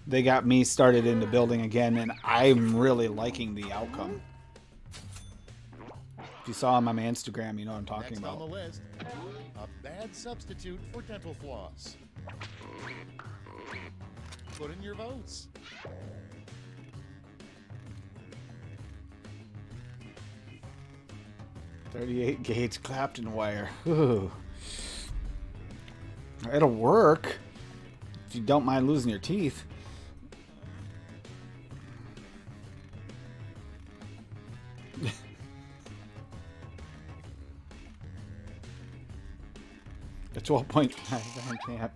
They got me started into building again, and I'm really liking the outcome. If you saw him on my Instagram, you know what I'm talking Next about. on the list, a bad substitute for dental floss. Put in your votes. .38 gauge Clapton wire. Ooh. It'll work if you don't mind losing your teeth. A 12.5.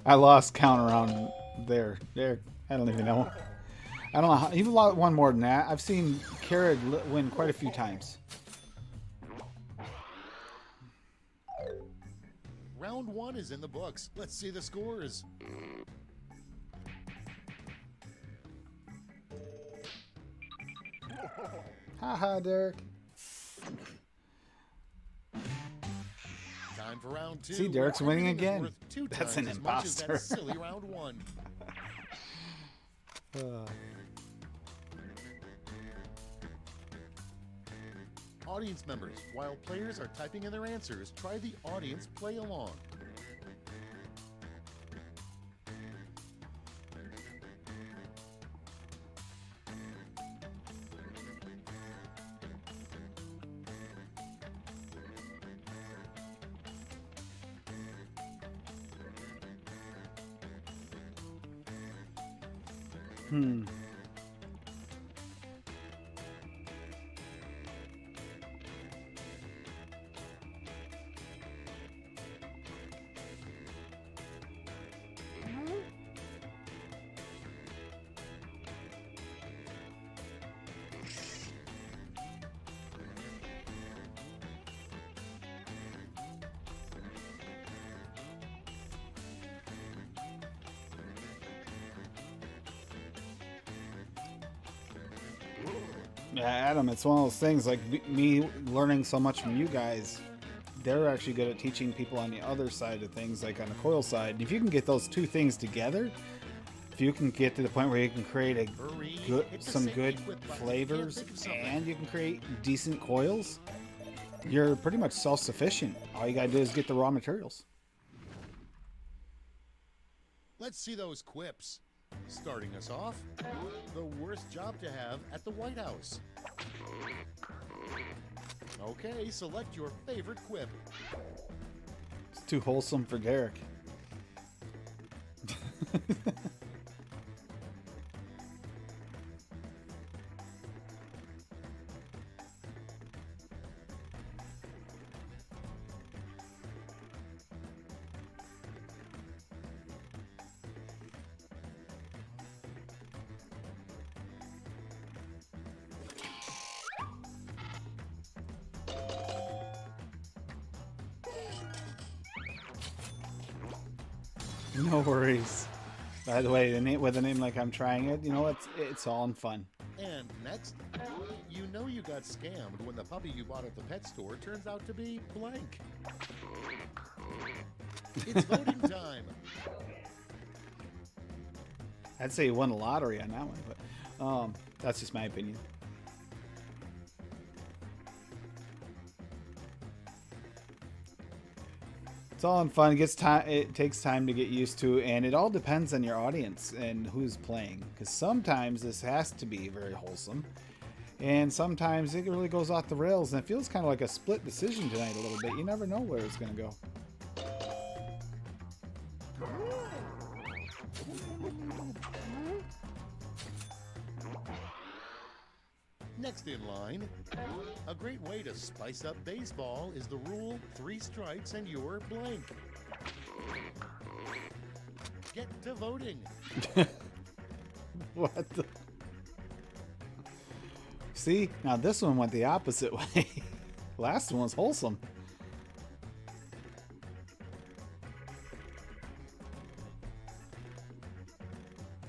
I lost count around there. I don't even know. I don't know. You've lost one more than that. I've seen Kara win quite a few times. Round 1 is in the books. Let's see the scores. Haha, Derek. Time for round 2. See, Derek's winning Everything is again. worth 2 That's times an as much as that imposter. silly round 1. Audience members, while players are typing in their answers, try the audience play along. Yeah, Adam, it's one of those things like me learning so much from you guys. They're actually good at teaching people on the other side of things, like on the coil side. If you can get those two things together, if you can get to the point where you can create some good flavors and you can create decent coils, you're pretty much self-sufficient. All you gotta do is get the raw materials. Let's see those quips. Starting us off, the worst job to have at the White House. Okay, select your favorite quip. It's too wholesome for Derek. No worries. By the way, with a name like I'm trying it, you know, it's all in fun. And next, you know you got scammed when the puppy you bought at the pet store turns out to be blank. It's voting time. I'd say you won the lottery on that one, but that's just my opinion. It's all in fun. It gets time. It takes time to get used to, and it all depends on your audience and who's playing. Because sometimes this has to be very wholesome, and sometimes it really goes off the rails, and it feels kind of like a split decision tonight a little bit. You never know where it's going to go. Next in line, a great way to spice up baseball is the rule 3 strikes and you're blank. Get to voting. What the? See, now this one went the opposite way. Last one was wholesome.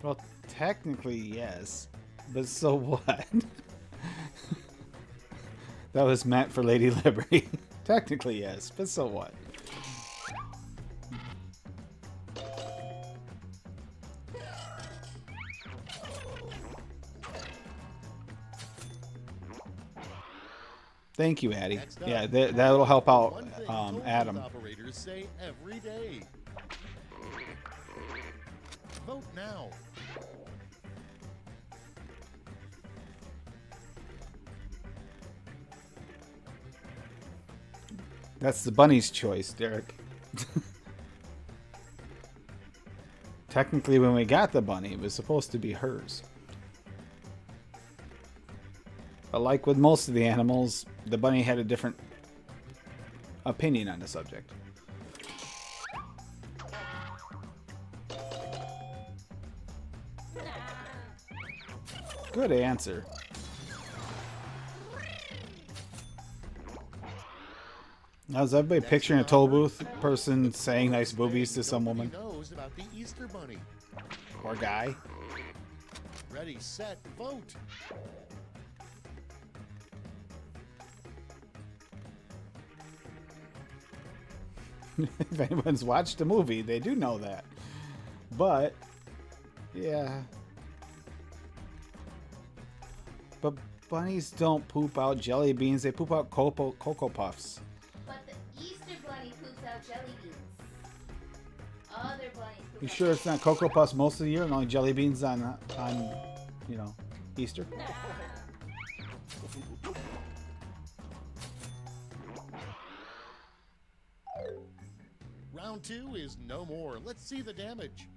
Well, technically, yes. But so what? That was meant for Lady Liberty. Technically, yes. But so what? Thank you, Addie. Next up, Yeah, that'll help out one thing Adam. operators say every day. Vote now. That's the bunny's choice, Derek. Technically, when we got the bunny, it was supposed to be hers. But like with most of the animals, the bunny had a different opinion on the subject. Good answer. Now, is everybody picturing a toll booth person saying nice boobies to some woman Nobody knows about the Easter Bunny. or guy? Ready, set, vote. If anyone's watched the movie, they do know that. But, yeah. But bunnies don't poop out jelly beans, they poop out Cocoa Puffs. But the Easter Bunny poops out jelly beans. Other bunnies poop You out sure it's not Cocoa Puffs most of the year and only jelly beans on you know, Easter? Round 2 is no more. Let's see the damage.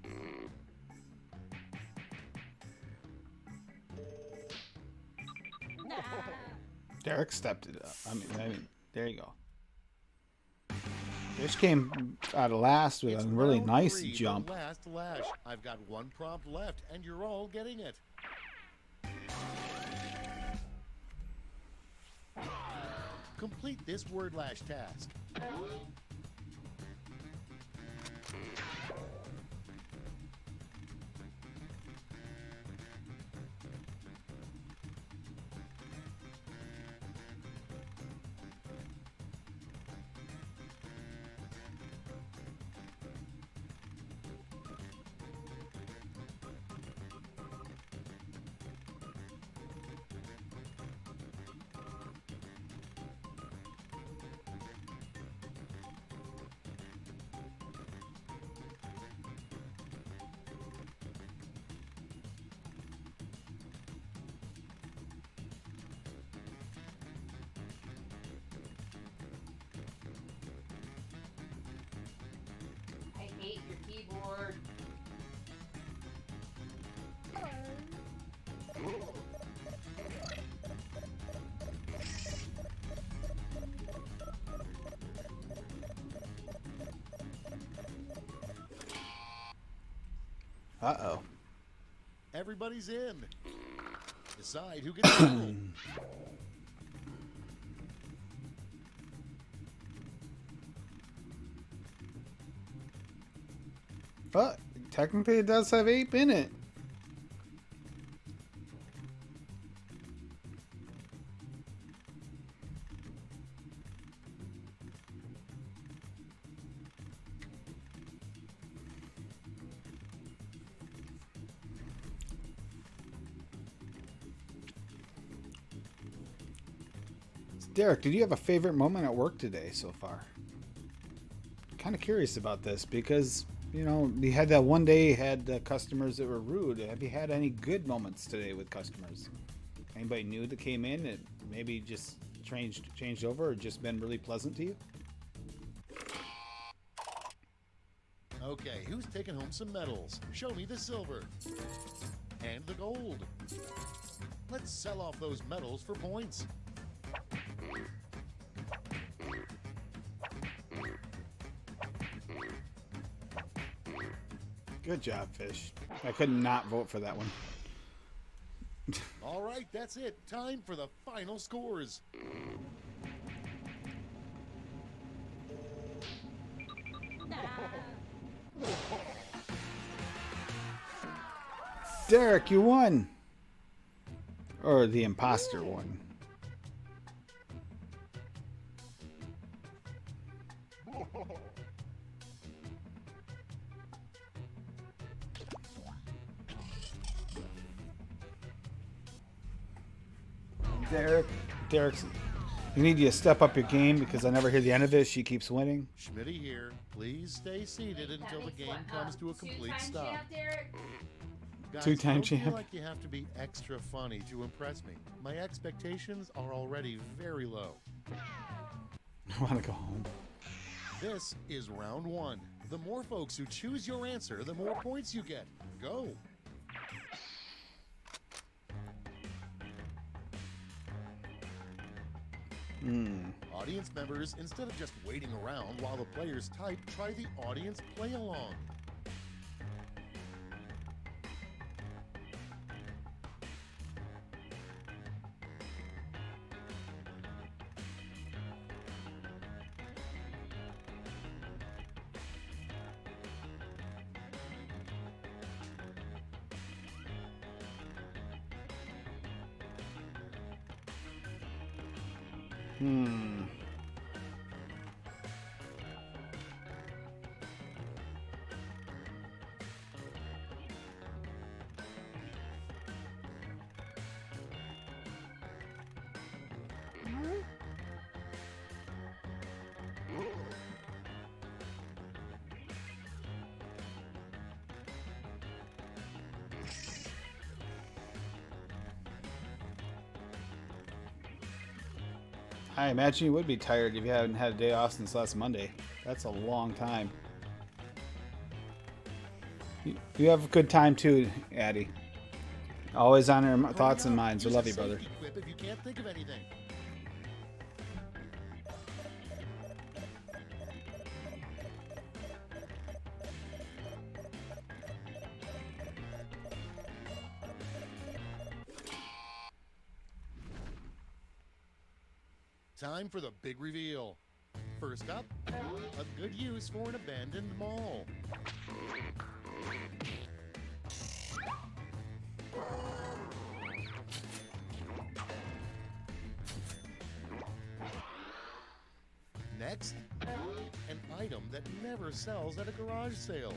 Derek stepped it up. I mean, there you go. Fish came out of last with It's a really round nice 3, the jump. last lash. I've got one prompt left, and you're all getting it. Complete this word lash task. I hate your keyboard. Uh-oh. Everybody's in. Decide who gets the goal. But technically it does have ape in it. Derek, did you have a favorite moment at work today so far? kind of curious about this because, you know, you had that one day you had customers that were rude. Have you had any good moments today with customers? Anybody new that came in and maybe just changed over or just been really pleasant to you? Okay, who's taking home some medals? Show me the silver. And the gold. Let's sell off those medals for points. Good job, Fish. I could not vote for that one. All right, that's it. Time for the final scores. Derek, you won. Or the imposter won. Derek's, you need to step up your game because I never hear the end of it. She keeps winning. Schmitty here. Please stay seated until the game comes to a complete stop. Champ, Derek? Guys, Two-time don't feel champ. like you have to be extra funny to impress me. My expectations are already very low. I want to go home. This is round one. The more folks who choose your answer, the more points you get. Go. Audience members, instead of just waiting around while the players type, try the audience play along. I imagine you would be tired if you haven't had a day off since last Monday. That's a long time. You have a good time too, Addie. Always on our thoughts and minds. We Use love a you, brother. safety quip if you can't think of anything. Time for the big reveal. First up, a good use for an abandoned mall. Next, an item that never sells at a garage sale.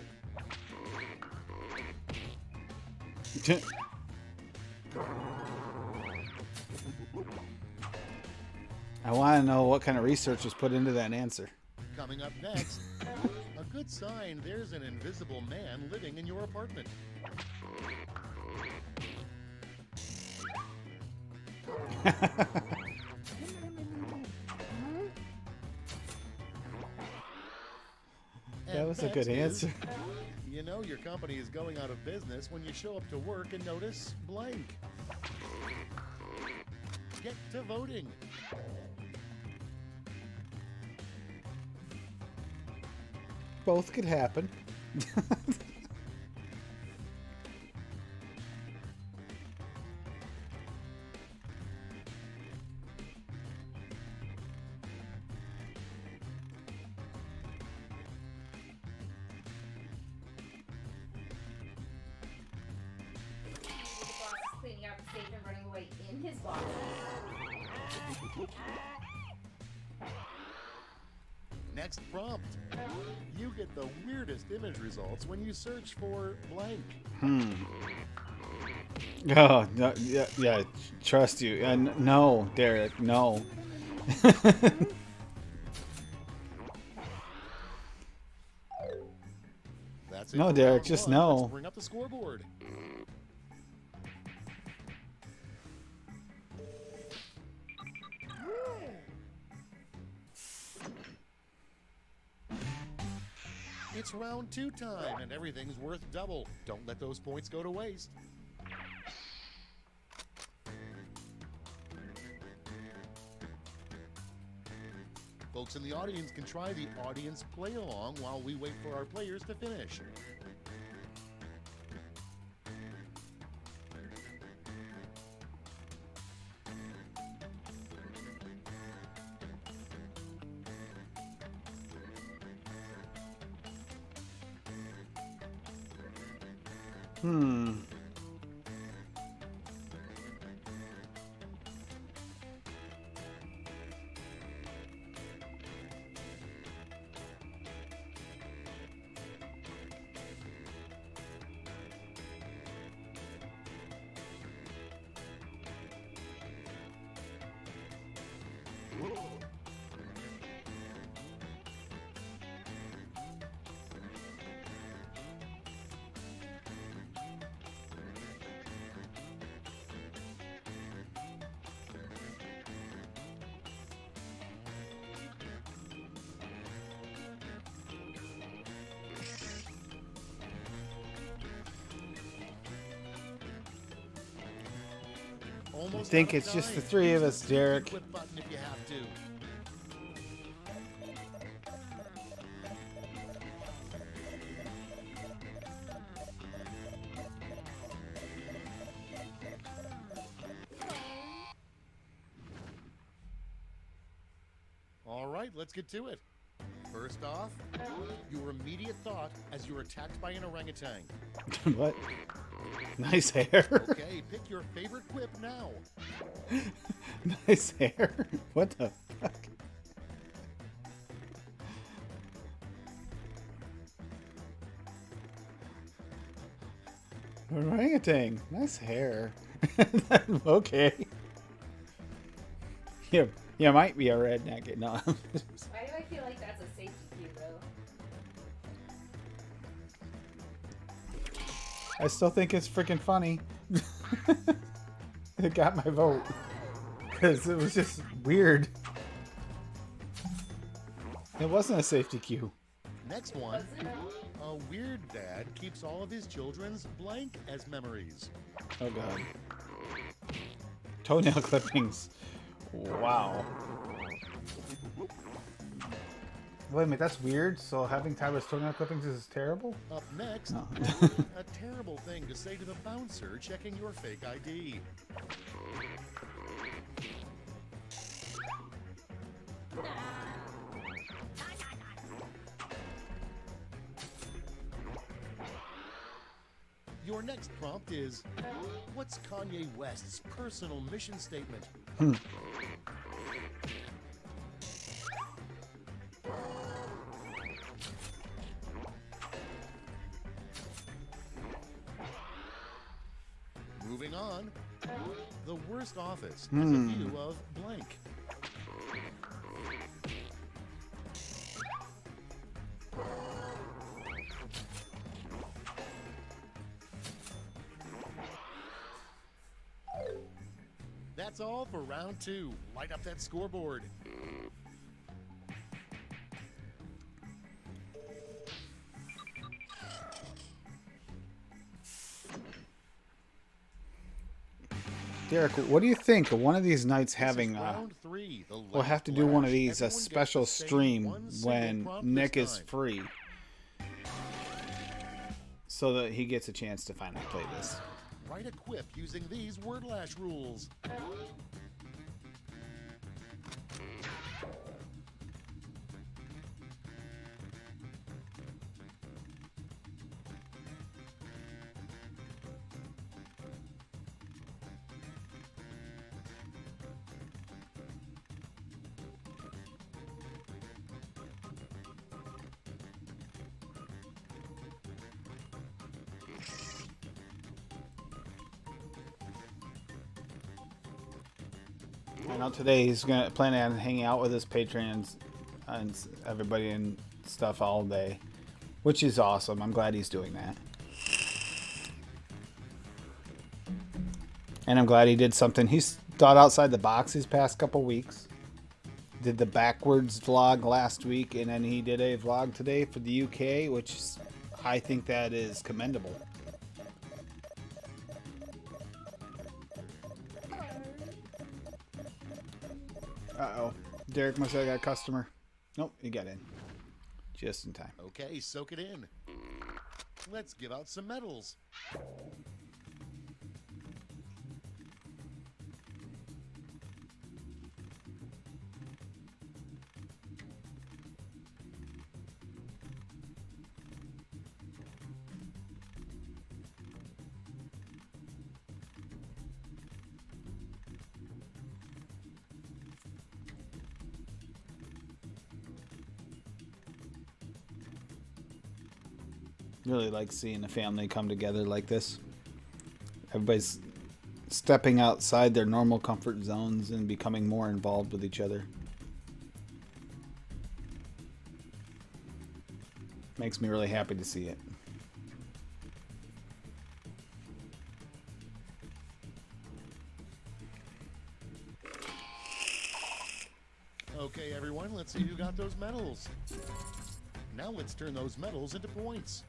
I want to know what kind of research was put into that answer. Coming up next, a good sign there's an invisible man living in your apartment. That was a good next is, answer. You know your company is going out of business when you show up to work and notice blank. Get to voting. Both could happen. Cleaning out the safe and running away in his box. Next prompt. You get the weirdest image results when you search for blank. Oh, no, yeah, trust you. No, Derek, no. That's it No, for Derek, round just one. no. Let's bring up the scoreboard. It's round 2 time, and everything's worth double. Don't let those points go to waste. Folks in the audience can try the audience play along while we wait for our players to finish. I Almost think out of it's just the time. three of Use us, the Derek. quit button if you have to. All right, let's get to it. First off, your immediate thought as you're attacked by an orangutan. What? Nice hair. Okay, pick your favorite quip now. Nice hair. What the fuck? Orangutan. Nice hair. Okay. You might be a redneck. No. Why do I feel like that's a safety cue, though? I still think it's freaking funny. It got my vote. Because it was just weird. It wasn't a safety cue. Next one. A weird dad keeps all of his children's blank as memories. Oh god. Toenail clippings. Wow. Wait a minute, that's weird. So having Tyler's toenail clippings is terrible? Up next, No. a terrible thing to say to the bouncer checking your fake ID. Your next prompt is, what's Kanye West's personal mission statement? Moving on, the worst office has a view of blank. That's all for round 2. Light up that scoreboard. Derek, what do you think of one of these nights having This is round 3, the we'll have to do one of these a Everyone gets special to say stream one single when prompt Nick this is time. free. So that he gets a chance to finally play this. Write a quip using these wordlash rules. I know today he's gonna planning on hanging out with his patrons and everybody and stuff all day. which is awesome. I'm glad he's doing that. And I'm glad he did something. He's thought outside the box these past couple weeks. Did the backwards vlog last week, and then he did a vlog today for the UK, which I think that is commendable. Uh-oh. Derek must have got a customer. Nope, he got in. Just in time. Okay, soak it in. Let's give out some medals. Really like seeing a family come together like this. Everybody's stepping outside their normal comfort zones and becoming more involved with each other. Makes me really happy to see it. Okay, everyone, let's see who got those medals. Now let's turn those medals into points.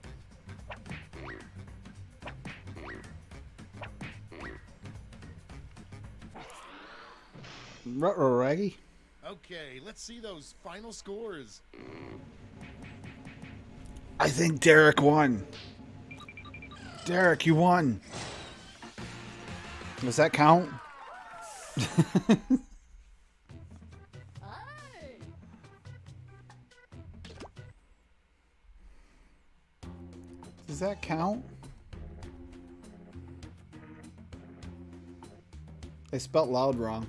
Ruh-roh, Raggy. Okay, let's see those final scores. I think Derek won. Derek, you won. Does that count? Does that count? They spelt loud wrong.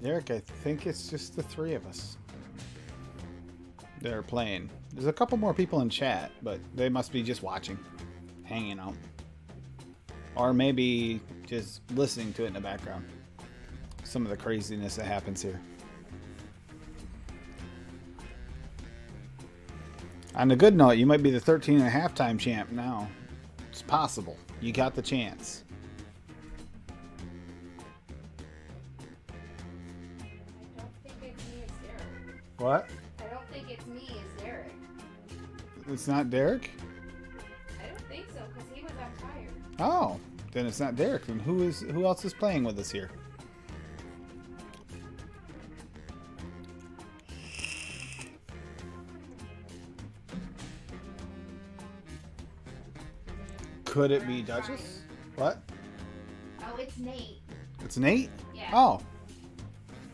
Eric, I think it's just the three of us that are playing. There's a couple more people in chat, but they must be just watching, hanging out. Or maybe just listening to it in the background. Some of the craziness that happens here. On a good note, you might be the 13.5-time champ now. It's possible. You got the chance. What? I don't think it's me, it's Derek. It's not Derek? I don't think so, because he was on fire. Oh, then it's not Derek. Then who else is playing with us here? Could it be Duchess? What? Oh, it's Nate. It's Nate? Yeah. Oh.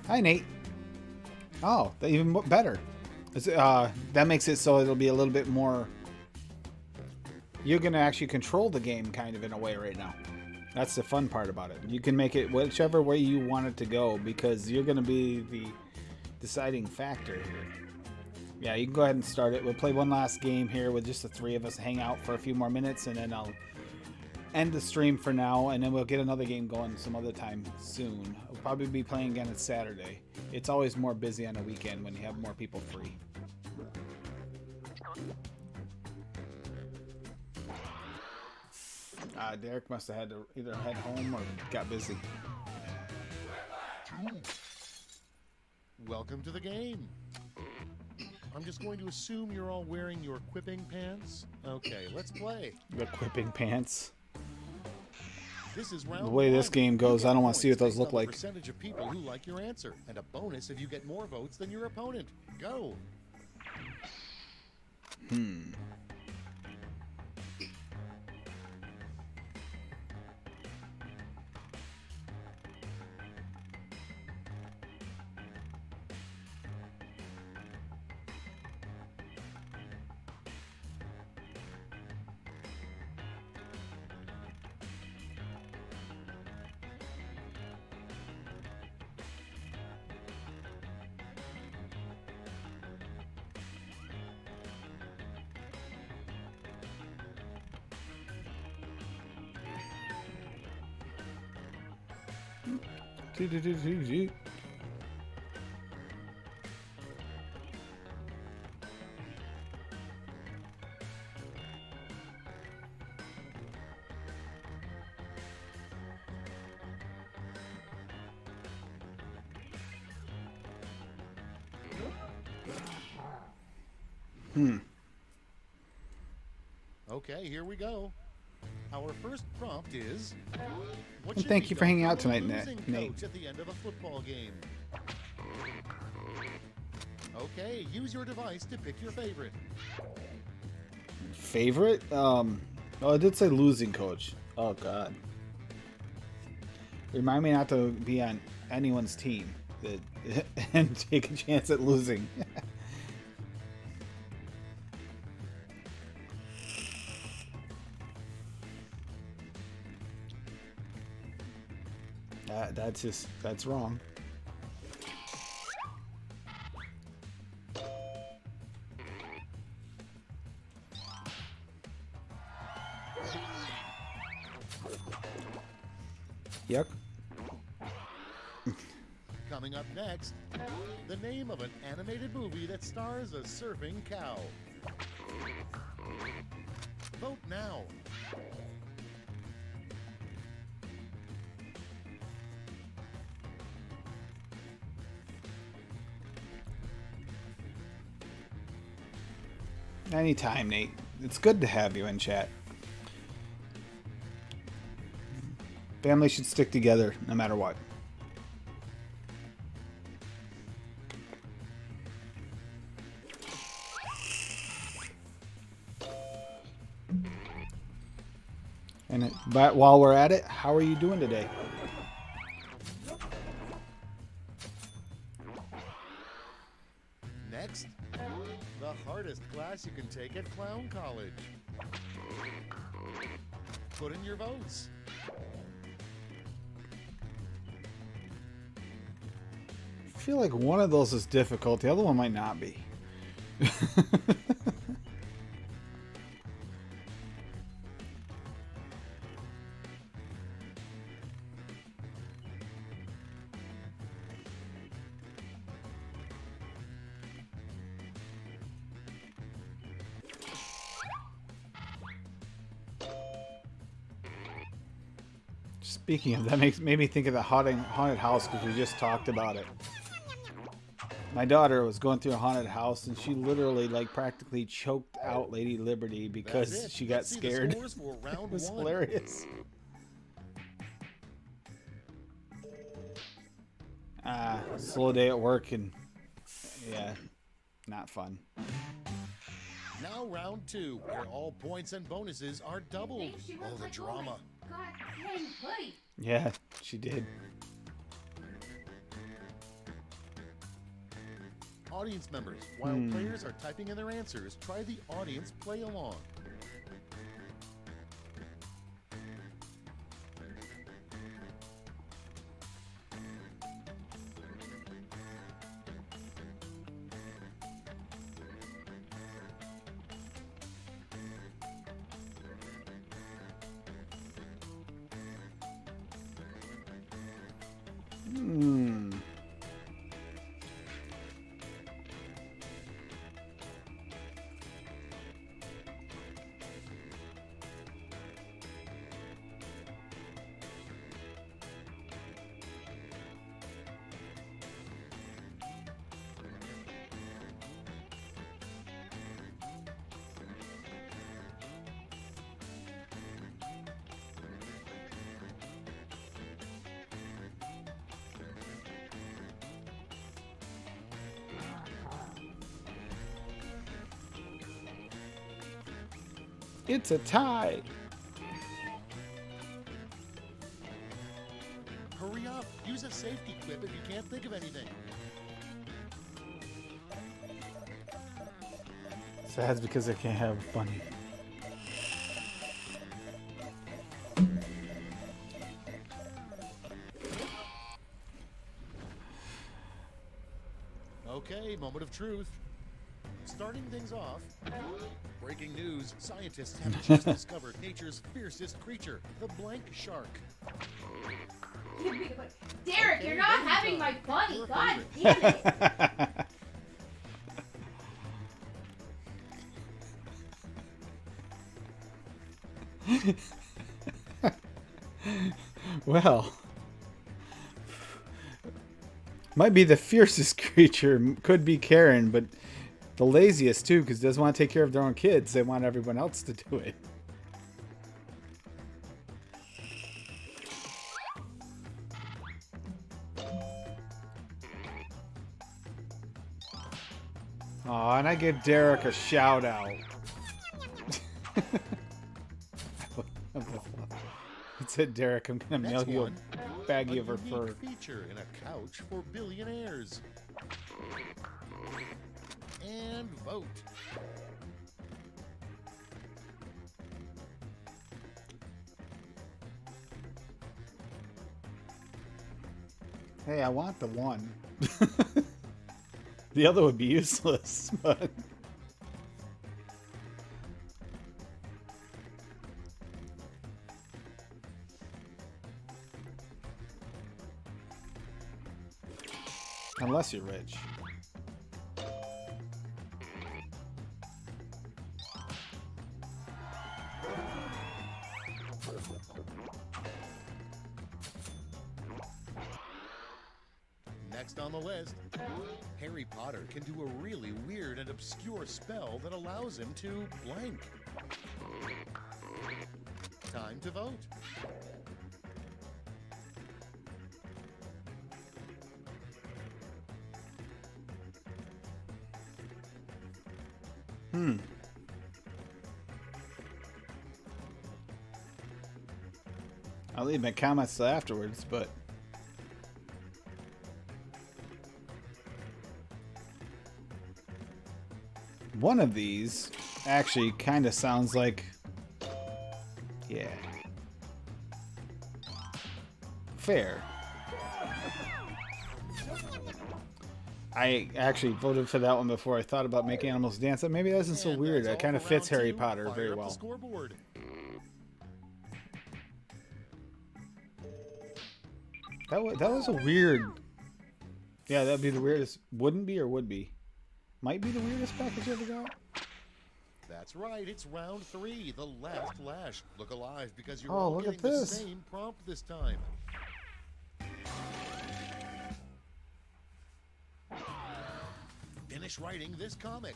Hi, Nate. Oh, that even better. That makes it so it'll be a little bit more... You're going to actually control the game kind of in a way right now. That's the fun part about it. You can make it whichever way you want it to go because you're going to be the deciding factor here. Yeah, you can go ahead and start it. We'll play one last game here with just the three of us, hang out for a few more minutes, and then I'll end the stream for now, and then we'll get another game going some other time soon. We'll probably be playing again on Saturday. It's always more busy on a weekend when you have more people free. Derek must have had to either head home or got busy. Welcome to the game. I'm just going to assume you're all wearing your quipping pants. Okay, let's play. The quipping pants. This is round The way this one. game goes, You get I don't want to see what those points look based on the like. percentage of people who like your answer, and a bonus if you get more votes than your opponent. Go. Okay, here we go. Our first prompt is, what And should thank be you for done hanging from out a tonight, losing Nate. coach at the end of a football game? Okay, use your device to pick your favorite. Favorite? Oh, I did say losing coach. Oh God. Remind me not to be on anyone's team and take a chance at losing. That's wrong. Yuck. Coming up next, the name of an animated movie that stars a surfing cow. Vote now. Anytime, Nate. It's good to have you in chat. Family should stick together no matter what. But while we're at it, how are you doing today? Next, the hardest class you can take at Clown College. Put in your votes. I feel like one of those is difficult. The other one might not be. Speaking of that, made me think of the haunted house because we just talked about it. My daughter was going through a haunted house and she literally, like, practically choked out Lady Liberty because she got Let's see the scared. scores for round It was one. hilarious. Slow day at work and yeah, not fun. Now round two, where all points and bonuses are doubled. Dang, she Oh, was the like, drama. Oh my God, dang, buddy. Yeah, she did. Audience members, while players are typing in their answers, try the audience play along. It's a tie. Hurry up, use a safety quip if you can't think of anything. Sad because I can't have funny. Okay, moment of truth. Starting things off, breaking news, scientists have just discovered nature's fiercest creature, the blank shark. Give me the bunny. Derek, you're not baby having time. my bunny. Your God favorite. damn it. Well, might be the fiercest creature. Could be Karen, but the laziest too, because doesn't want to take care of their own kids. They want everyone else to do it. Oh, and I give Derek a shout out. It said, Derek, I'm gonna mail Next you one, a baggie of her fur. unique feature in a couch for billionaires. And vote. Hey, I want the one. The other would be useless, but unless you're rich. Next on the list, Harry Potter can do a really weird and obscure spell that allows him to blank. Time to vote. I'll leave my comments till afterwards, but one of these actually kind of sounds like, yeah, fair. I actually voted for that one before I thought about making animals dance. Maybe that isn't so And weird. that's That kind all of for fits round Harry two. Potter Fire very up the well. scoreboard. That was a weird. Yeah, that'd be the weirdest. Wouldn't be or would be. Might be the weirdest package I ever got. That's right, it's round 3, the last lash. Look alive because you're Oh, all look at getting the this. same prompt this time. Finish writing this comic.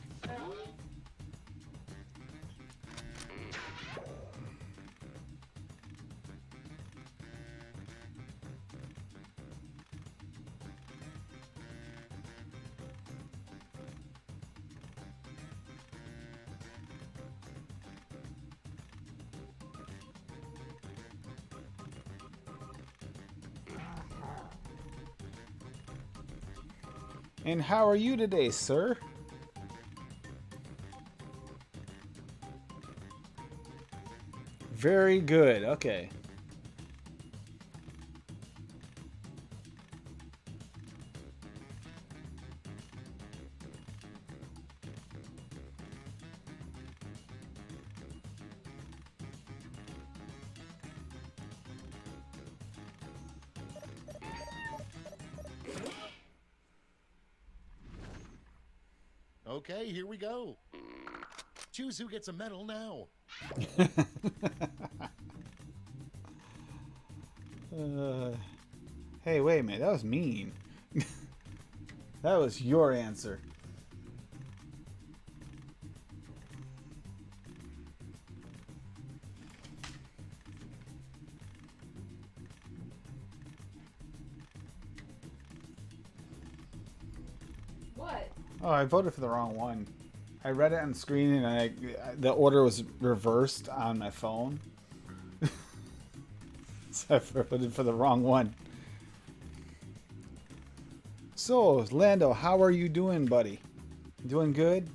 And how are you today, sir? Very good. Okay. Okay, here we go. Choose who gets a medal now. Hey, wait a minute. That was mean. That was your answer. What? Oh, I voted for the wrong one. I read it on the screen and the order was reversed on my phone. So I voted for the wrong one. So, Lando, how are you doing, buddy? Doing good?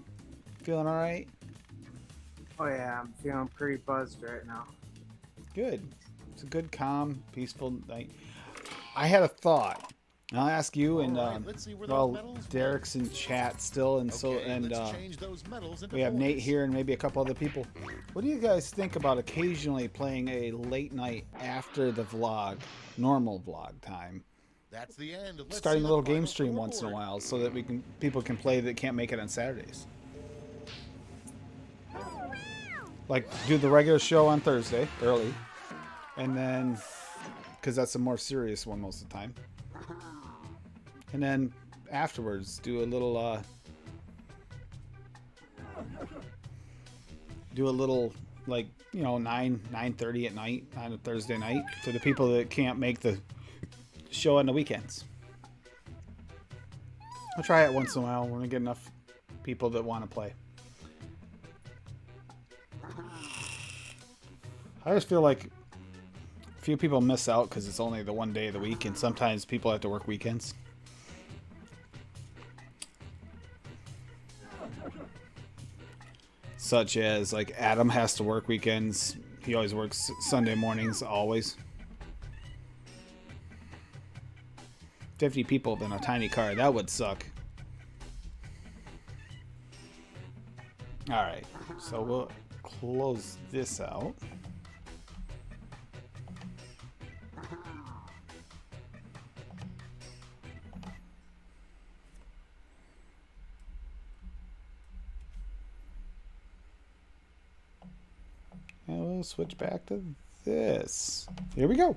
Feeling all right? Oh yeah, I'm feeling pretty buzzed right now. Good. It's a good, calm, peaceful night. I had a thought. I'll ask you, and All right, let's see where those well, medals Derek's in chat still, and so Okay, and let's change those medals into we have Nate points. here and maybe a couple other people. What do you guys think about occasionally playing a late night after the vlog, normal vlog time? That's the end. Let's Starting see a the little game final stream once in a scoreboard. while so that people can play that can't make it on Saturdays. Like do the regular show on Thursday early, and then because that's a more serious one most of the time, and then afterwards do a little like 9:30 at night on a Thursday night for the people that can't make the show on the weekends. I'll try it once in a while when I get enough people that want to play. I just feel like a few people miss out because it's only the one day of the week, and sometimes people have to work weekends. Such as, like, Adam has to work weekends. He always works Sunday mornings, always. 50 people in a tiny car. That would suck. Alright, so we'll close this out. And we'll switch back to this. Here we go.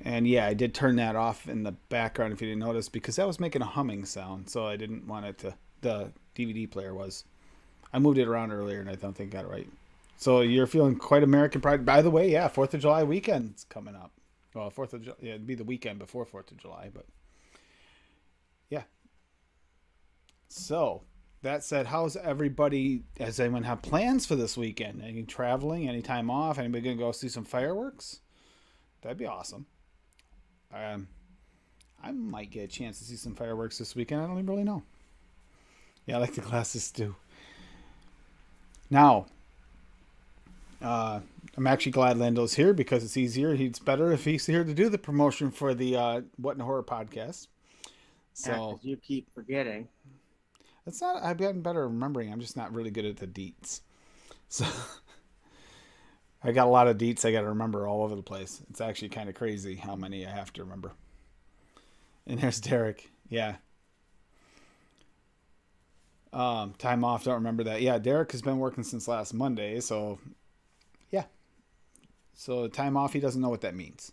And yeah, I did turn that off in the background if you didn't notice, because that was making a humming sound, so I didn't want it to. The DVD player was. I moved it around earlier and I don't think I got it right. So you're feeling quite American pride. By the way, yeah, 4th of July weekend's coming up. Well, 4th of July, yeah, it'd be the weekend before 4th of July, but yeah. So that said, how's everybody? Does anyone have plans for this weekend? Any traveling? Any time off? Anybody gonna go see some fireworks? That'd be awesome. I might get a chance to see some fireworks this weekend. I don't even really know. Yeah, I like the glasses too. Now, I'm actually glad Lando's here because it's easier. It's better if he's here to do the promotion for the What in Horror podcast. So you keep forgetting. it's not. I've gotten better at remembering. I'm just not really good at the deets. So I got a lot of deets I got to remember all over the place. It's actually kind of crazy how many I have to remember. And there's Derek. Yeah. Time off, don't remember that. Yeah, Derek has been working since last Monday, so yeah. So time off, he doesn't know what that means.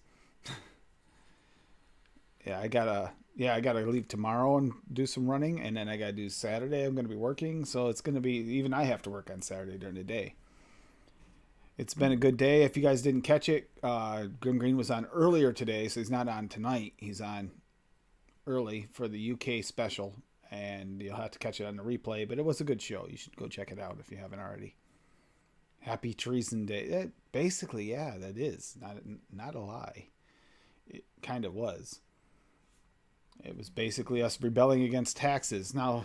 I gotta leave tomorrow and do some running, and then I gotta do Saturday. I'm gonna be working, so it's gonna be, even I have to work on Saturday during the day. It's been a good day. If you guys didn't catch it, Grim Green was on earlier today, so he's not on tonight. He's on early for the UK special, and you'll have to catch it on the replay, but it was a good show. You should go check it out if you haven't already. Happy Treason Day. Basically, yeah, that is. Not a lie. It kind of was. It was basically us rebelling against taxes. Now,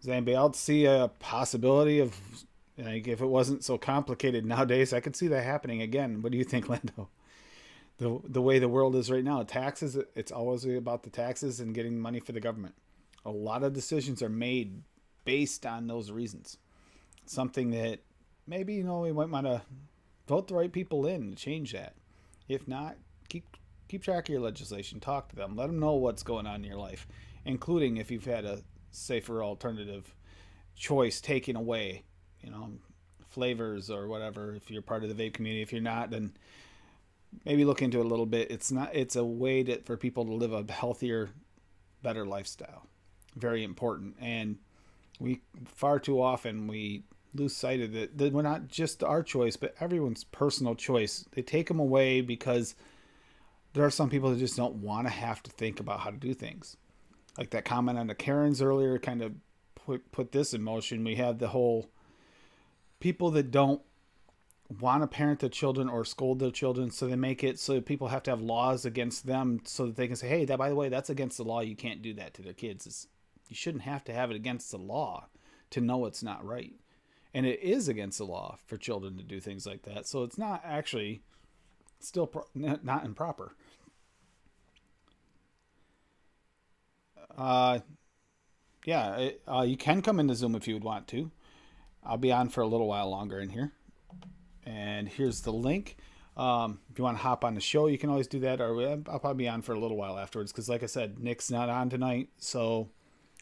does anybody else see a possibility of, like, if it wasn't so complicated nowadays, I could see that happening again. What do you think, Lando? The way the world is right now, taxes, it's always about the taxes and getting money for the government. A lot of decisions are made based on those reasons. Something that maybe, we might want to vote the right people in to change that. If not, keep track of your legislation. Talk to them. Let them know what's going on in your life, including if you've had a safer alternative choice taken away, flavors or whatever. If you're part of the vape community, if you're not, then maybe look into it a little bit. It's a way for people to live a healthier, better lifestyle. Very important. And we far too often we lose sight of it, that we're not just our choice, but everyone's personal choice. They take them away because there are some people that just don't want to have to think about how to do things. Like that comment on the Karens earlier kind of put this in motion. We have the whole people that don't want to parent their children or scold their children, so they make it so people have to have laws against them so that they can say, hey, by the way, that's against the law. You can't do that to their kids. You shouldn't have to have it against the law to know it's not right. And it is against the law for children to do things like that. So it's not actually still not improper. Uh, yeah, you can come into Zoom if you would want to. I'll be on for a little while longer in here. And here's the link. If you want to hop on the show, you can always do that. Or I'll probably be on for a little while afterwards because, like I said, Nick's not on tonight, so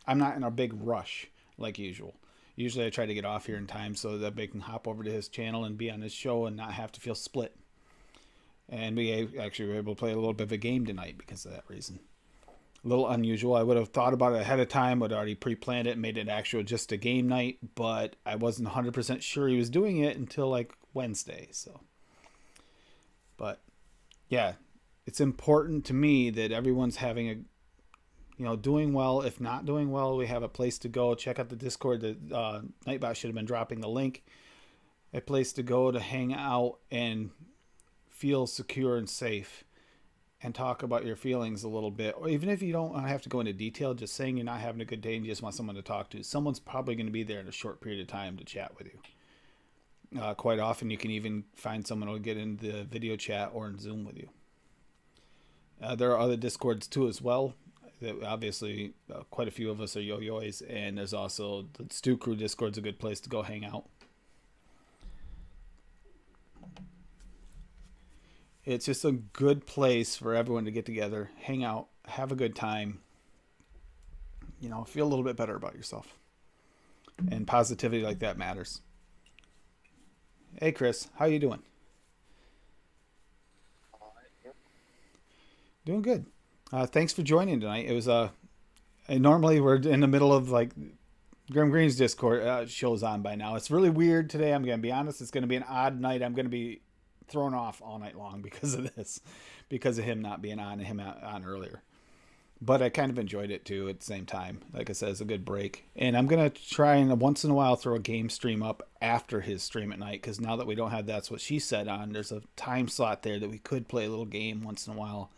I'm not in a big rush like usual. Usually, I try to get off here in time so that they can hop over to his channel and be on his show and not have to feel split. And we actually were able to play a little bit of a game tonight because of that reason. A little unusual. I would have thought about it ahead of time, would already pre-planned it, made it actual just a game night, but I wasn't 100% sure he was doing it until like Wednesday. So, but yeah, it's important to me that everyone's having a, doing well. If not doing well, we have a place to go. Check out the Discord. The Nightbot should have been dropping the link. A place to go to hang out and feel secure and safe and talk about your feelings a little bit. Or even if you don't have to go into detail, just saying you're not having a good day and you just want someone to talk to. Someone's probably going to be there in a short period of time to chat with you. Quite often you can even find someone who will get in the video chat or in Zoom with you. There are other Discords too as well. Obviously, quite a few of us are yo-yoys, and there's also the Stew Crew Discord's a good place to go hang out. It's just a good place for everyone to get together, hang out, have a good time, feel a little bit better about yourself. And positivity like that matters. Hey, Chris, how you doing? Doing good. Thanks for joining tonight. It was normally we're in the middle of like Grim Green's Discord show's on by now. It's really weird today. I'm going to be honest. It's going to be an odd night. I'm going to be thrown off all night long because of this, because of him not being on and him on earlier. But I kind of enjoyed it too at the same time. Like I said, it's a good break. And I'm going to try and once in a while throw a game stream up after his stream at night, because now that we don't have That's What She Said on, there's a time slot there that we could play a little game once in a while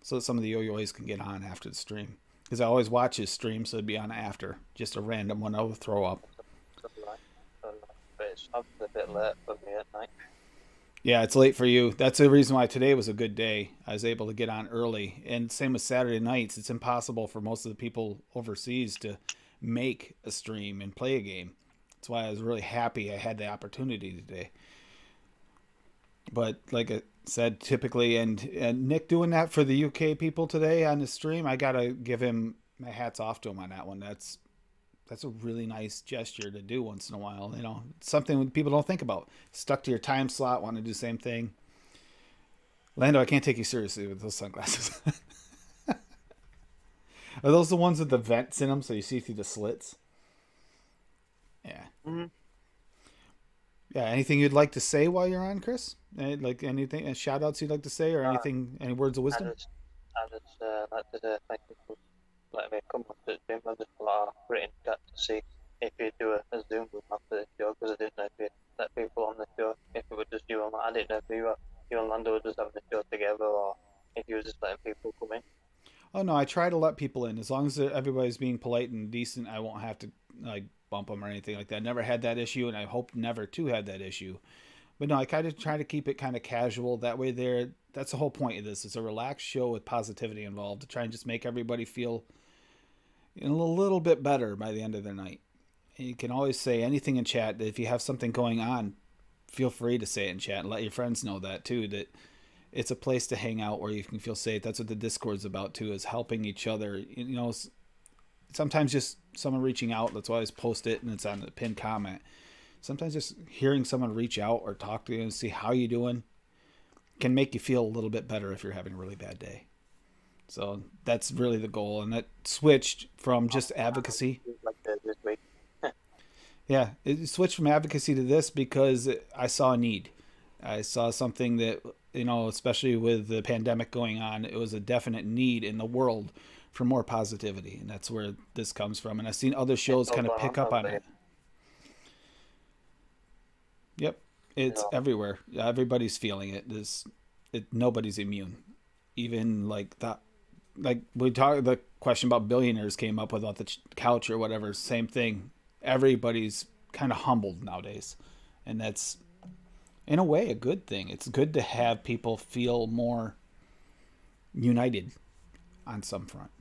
so that some of the yo-yoys can get on after the stream. Because I always watch his stream, so it'd be on after. Just a random one I'll throw up. But it's a bit late for me at night. Yeah, it's late for you. That's the reason why today was a good day. I was able to get on early. And same with Saturday nights. It's impossible for most of the people overseas to make a stream and play a game. That's why I was really happy I had the opportunity today. But like I said, typically, and Nick doing that for the UK people today on the stream, I got to give him my hats off to him on that one. That's a really nice gesture to do once in a while. It's something people don't think about. Stuck to your time slot, want to do the same thing. Lando, I can't take you seriously with those sunglasses. Are those the ones with the vents in them so you see through the slits? Yeah. Mm-hmm. Yeah. Anything you'd like to say while you're on, Chris? Like anything, shout outs you'd like to say, or anything, any words of wisdom? I just like to say thank you for letting me come on to the Zoom. I just written chat to see if you do a Zoom with after the show, because I didn't know if you let people on the show, if it was just you and I didn't know if you and Lando were just having the show together, or if you were just letting people come in. Oh no, I try to let people in as long as everybody's being polite and decent. I won't have to like bump them or anything like that. Never had that issue, and I hope never to have that issue. But no, I kind of try to keep it kind of casual. That way, that's the whole point of this. It's a relaxed show with positivity involved to try and just make everybody feel a little bit better by the end of the night. And you can always say anything in chat. If you have something going on, feel free to say it in chat and let your friends know that too, that it's a place to hang out where you can feel safe. That's what the Discord's about too, is helping each other. Sometimes just someone reaching out. That's why I always post it and it's on the pinned comment. Sometimes just hearing someone reach out or talk to you and see how you're doing can make you feel a little bit better if you're having a really bad day. So that's really the goal. And that switched from just advocacy. Yeah, it switched from advocacy to this because I saw a need. I saw something that, especially with the pandemic going on, it was a definite need in the world for more positivity. And that's where this comes from. And I've seen other shows kind of pick up on it. Yep, it's everywhere. Everybody's feeling it. Nobody's immune. Even like that. Like the question about billionaires came up without the couch or whatever. Same thing. Everybody's kind of humbled nowadays, and that's in a way a good thing. It's good to have people feel more united on some front.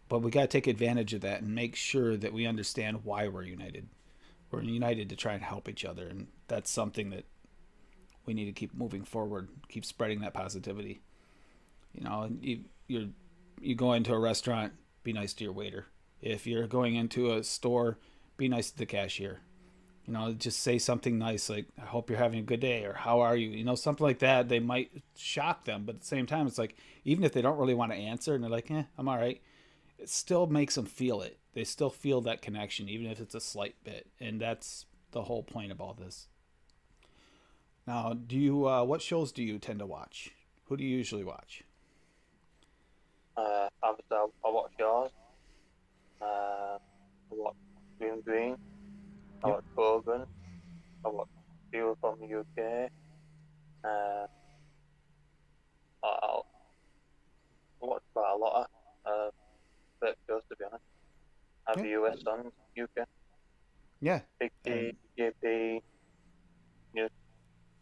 But we got to take advantage of that and make sure that we understand why we're united. We're united to try and help each other, and that's something that we need to keep moving forward, keep spreading that positivity. You know, you go into a restaurant, be nice to your waiter. If you're going into a store, be nice to the cashier. You know, just say something nice like, I hope you're having a good day, or how are you? You know, something like that. They might shock them, but at the same time, it's like, even if they don't really want to answer and they're like, I'm all right, it still makes them feel it. They still feel that connection, even if it's a slight bit. And that's the whole point of all this. Now, what shows do you tend to watch? Who do you usually watch? Obviously, I watch yours. I watch Green Green. I Yep. watch Bogan. I watch people from the UK. I watch quite a lot of bit shows, to be honest. I have Yeah. the US on UK. Yeah. Big T, And JP,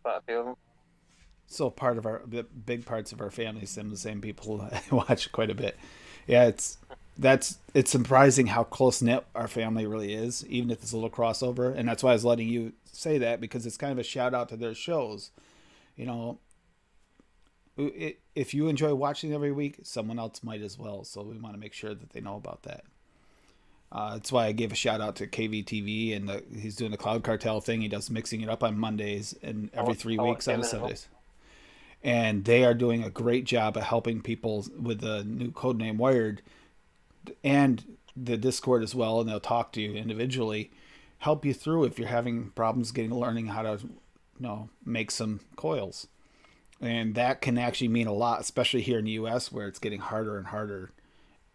quite a few of them. so part of the big parts of our family, some of the same people watch quite a bit. Yeah, it's surprising how close knit our family really is, even if it's a little crossover. And that's why I was letting you say that, because it's kind of a shout out to their shows. You know, if you enjoy watching every week, someone else might as well. So we want to make sure that they know about that. That's why I gave a shout out to KVTV, and he's doing the Cloud Cartel thing. He does Mixing It Up on Mondays and every 3 weeks on Sundays. And they are doing a great job of helping people with the new codename Wired and the Discord as well. And they'll talk to you individually, help you through if you're having problems learning how to, make some coils. And that can actually mean a lot, especially here in the US, where it's getting harder and harder.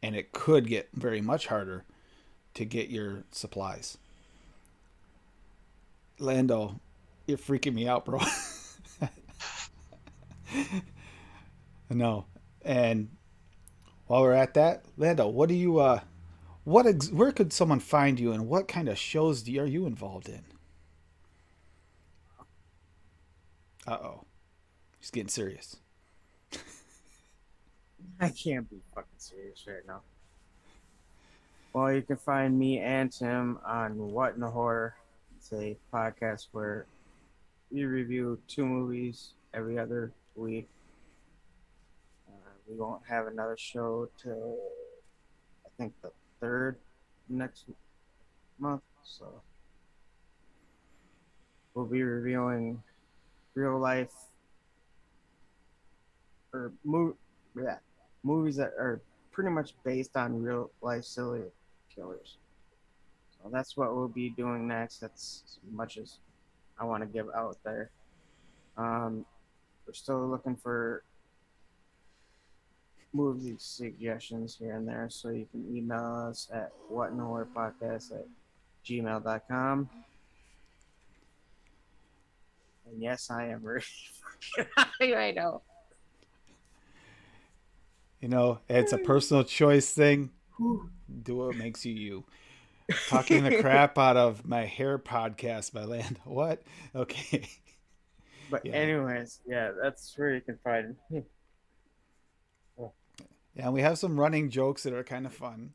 And it could get very much harder to get your supplies. Lando, you're freaking me out, bro. No. And while we're at that, Lando, what do you where could someone find you, and what kind of shows are you involved in? Uh-oh. He's getting serious. I can't be fucking serious right now. Well, you can find me and Tim on What in a Horror. It's a podcast where we review 2 movies every other week. We won't have another show till I think the 3rd next month. So we'll be reviewing real life or movies that are pretty much based on real life serial killers. So that's what we'll be doing next. That's as much as I want to give out there. We're still looking for movie suggestions here and there, so you can email us at whatinthehorrorpodcast@gmail.com. And yes, I am really fucking high right now. It's a personal choice thing. Do what makes you you. Talking the crap out of my hair podcast by Land. What? Okay. But Yeah. anyways, yeah, that's where you can find me. Yeah, and we have some running jokes that are kind of fun.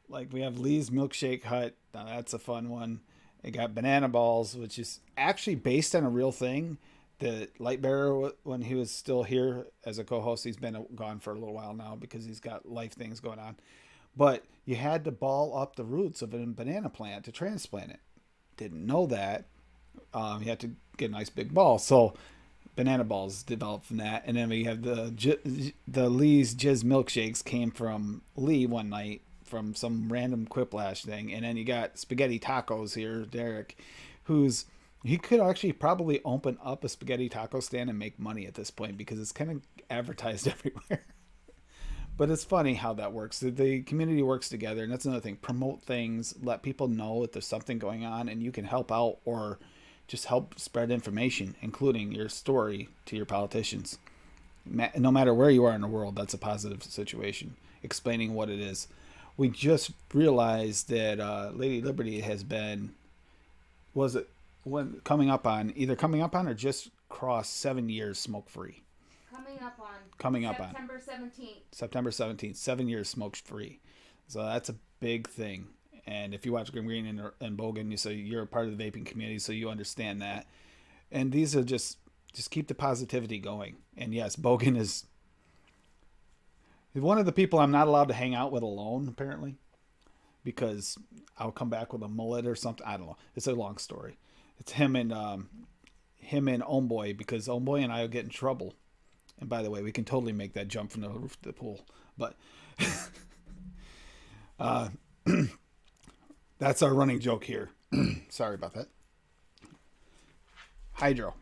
Like we have Lee's Milkshake Hut. Now that's a fun one. They got Banana Balls, which is actually based on a real thing. The Lightbearer, when he was still here as a co-host, he's been gone for a little while now because he's got life things going on. But you had to ball up the roots of a banana plant to transplant it. Didn't know that. You had to get a nice big ball. So Banana Balls developed from that. And then we have the Lee's Jizz Milkshakes came from Lee one night from some random Quiplash thing. And then you got Spaghetti Tacos here, Derek, he could actually probably open up a spaghetti taco stand and make money at this point because it's kind of advertised everywhere. But it's funny how that works. The community works together, and that's another thing. Promote things, let people know if there's something going on, and you can help out or just help spread information, including your story to your politicians. No matter where you are in the world, that's a positive situation. Explaining what it is. We just realized that Lady Liberty has been, coming up on or just crossed 7 years smoke free. Coming up on September 17th. September 17th, 7 years smoke free. So that's a big thing. And if you watch Grim Green and Bogan, you say you're a part of the vaping community, so you understand that. And these are just keep the positivity going. And yes, Bogan is one of the people I'm not allowed to hang out with alone, apparently, because I'll come back with a mullet or something. I don't know. It's a long story. It's him and Homeboy, because Homeboy and I will get in trouble. And by the way, we can totally make that jump from the roof to the pool. But that's our running joke here. Sorry about that. Hydro.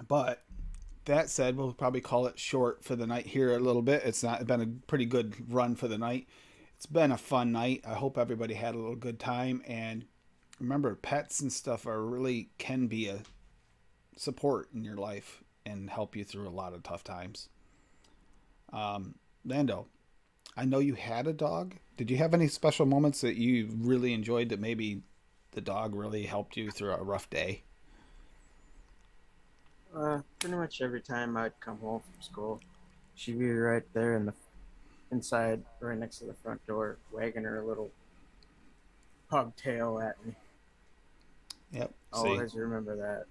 But that said, we'll probably call it short for the night here a little bit. It's been a pretty good run for the night. It's been a fun night. I hope everybody had a little good time. And remember, pets and stuff can be a support in your life and help you through a lot of tough times. Lando, I know you had a dog. Did you have any special moments that you really enjoyed that maybe the dog really helped you through a rough day? Pretty much every time I'd come home from school, she'd be right there in the inside, right next to the front door, wagging her little pug tail at me. Yep. I'll always remember that.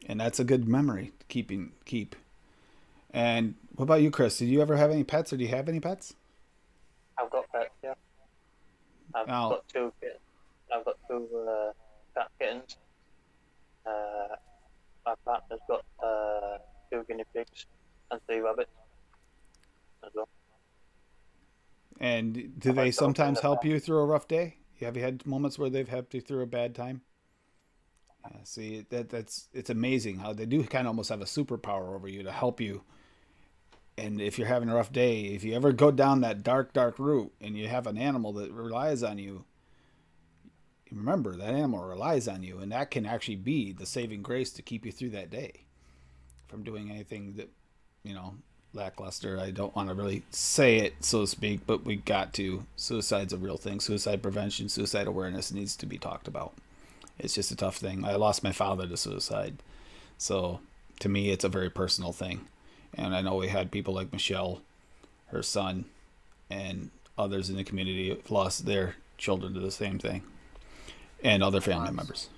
And that's a good memory to keep. And what about you, Chris? Did you ever have any pets, or do you have any pets? I've got pets, yeah. I've got two kittens. I've got two cat kittens. My partner's got 2 guinea pigs and 3 rabbits as well. And do they sometimes help you through a rough day? Have you had moments where they've helped you through a bad time? Yeah, see, it's amazing how they do kind of almost have a superpower over you to help you. And if you're having a rough day, if you ever go down that dark route and you have an animal that relies on you, remember that animal relies on you, and that can actually be the saving grace to keep you through that day from doing anything that, lackluster. I don't want to really say it, so to speak, but we got to. Suicide's a real thing. Suicide prevention, suicide awareness needs to be talked about. It's just a tough thing. I lost my father to suicide. So to me, it's a very personal thing. And I know we had people like Michelle, her son, and others in the community have lost their children to the same thing. And other family members.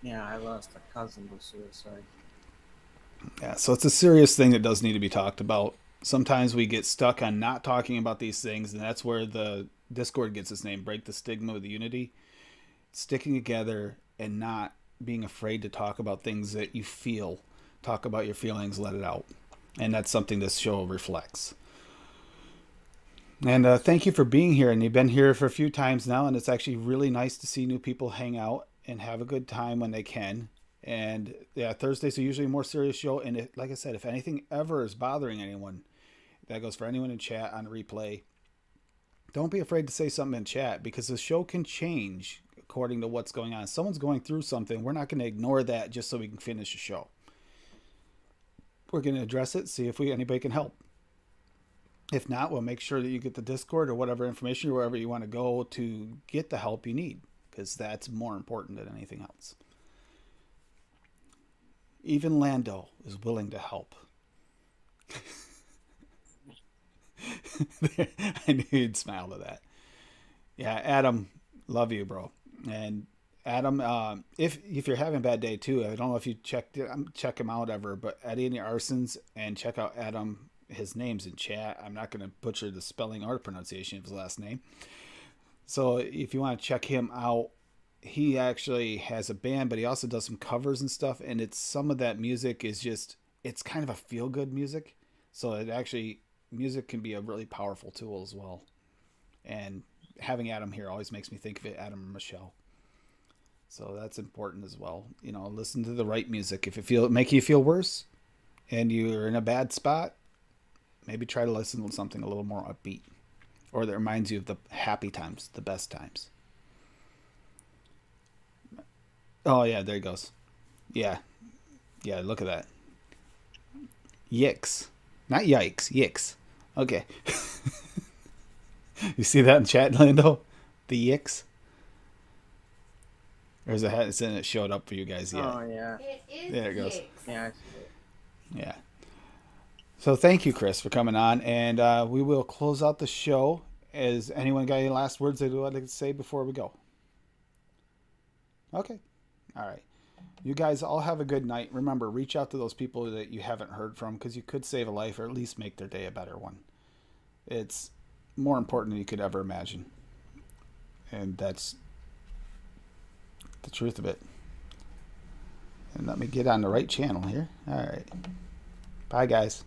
Yeah, I lost a cousin to suicide. Yeah, so it's a serious thing that does need to be talked about. Sometimes we get stuck on not talking about these things, and that's where the Discord gets its name, Break the Stigma with Unity. Sticking together and not being afraid to talk about things that you feel. Talk about your feelings, let it out. And that's something this show reflects. And thank you for being here. And you've been here for a few times now, and it's actually really nice to see new people hang out and have a good time when they can. And yeah, Thursdays are usually a more serious show. And like I said, if anything ever is bothering anyone, that goes for anyone in chat on replay. Don't be afraid to say something in chat, because the show can change according to what's going on. If someone's going through something, we're not going to ignore that just so we can finish the show. We're going to address it, see if anybody can help. If not, we'll make sure that you get the Discord or whatever information or wherever you want to go to get the help you need, because that's more important than anything else. Even Lando is willing to help. I knew you'd smile to that. Yeah, Adam, love you, bro. And Adam, if you're having a bad day too, I don't know if you check him out ever, but Eddie and the Arsons, and check out Adam. His name's in chat. I'm not going to butcher the spelling or pronunciation of his last name. So if you want to check him out, he actually has a band, but he also does some covers and stuff. And some of that music is it's kind of a feel good music. So music can be a really powerful tool as well. And having Adam here always makes me think of it, Adam and Michelle. So that's important as well. Listen to the right music. If it make you feel worse and you're in a bad spot, maybe try to listen to something a little more upbeat, or that reminds you of the happy times, the best times. Oh, yeah, there he goes. Yeah, look at that. Yicks. Not yikes, yicks. Okay. You see that in chat, Lando? The yicks? Or is it showed up for you guys yet? Oh, yeah. It is. There it goes. Yikes. Yeah, I see it. Yeah. So thank you, Chris, for coming on, and we will close out the show. Is anyone got any last words they would like to say before we go? Okay. All right. You guys all have a good night. Remember, reach out to those people that you haven't heard from because you could save a life or at least make their day a better one. It's more important than you could ever imagine. And that's the truth of it. And let me get on the right channel here. All right. Bye, guys.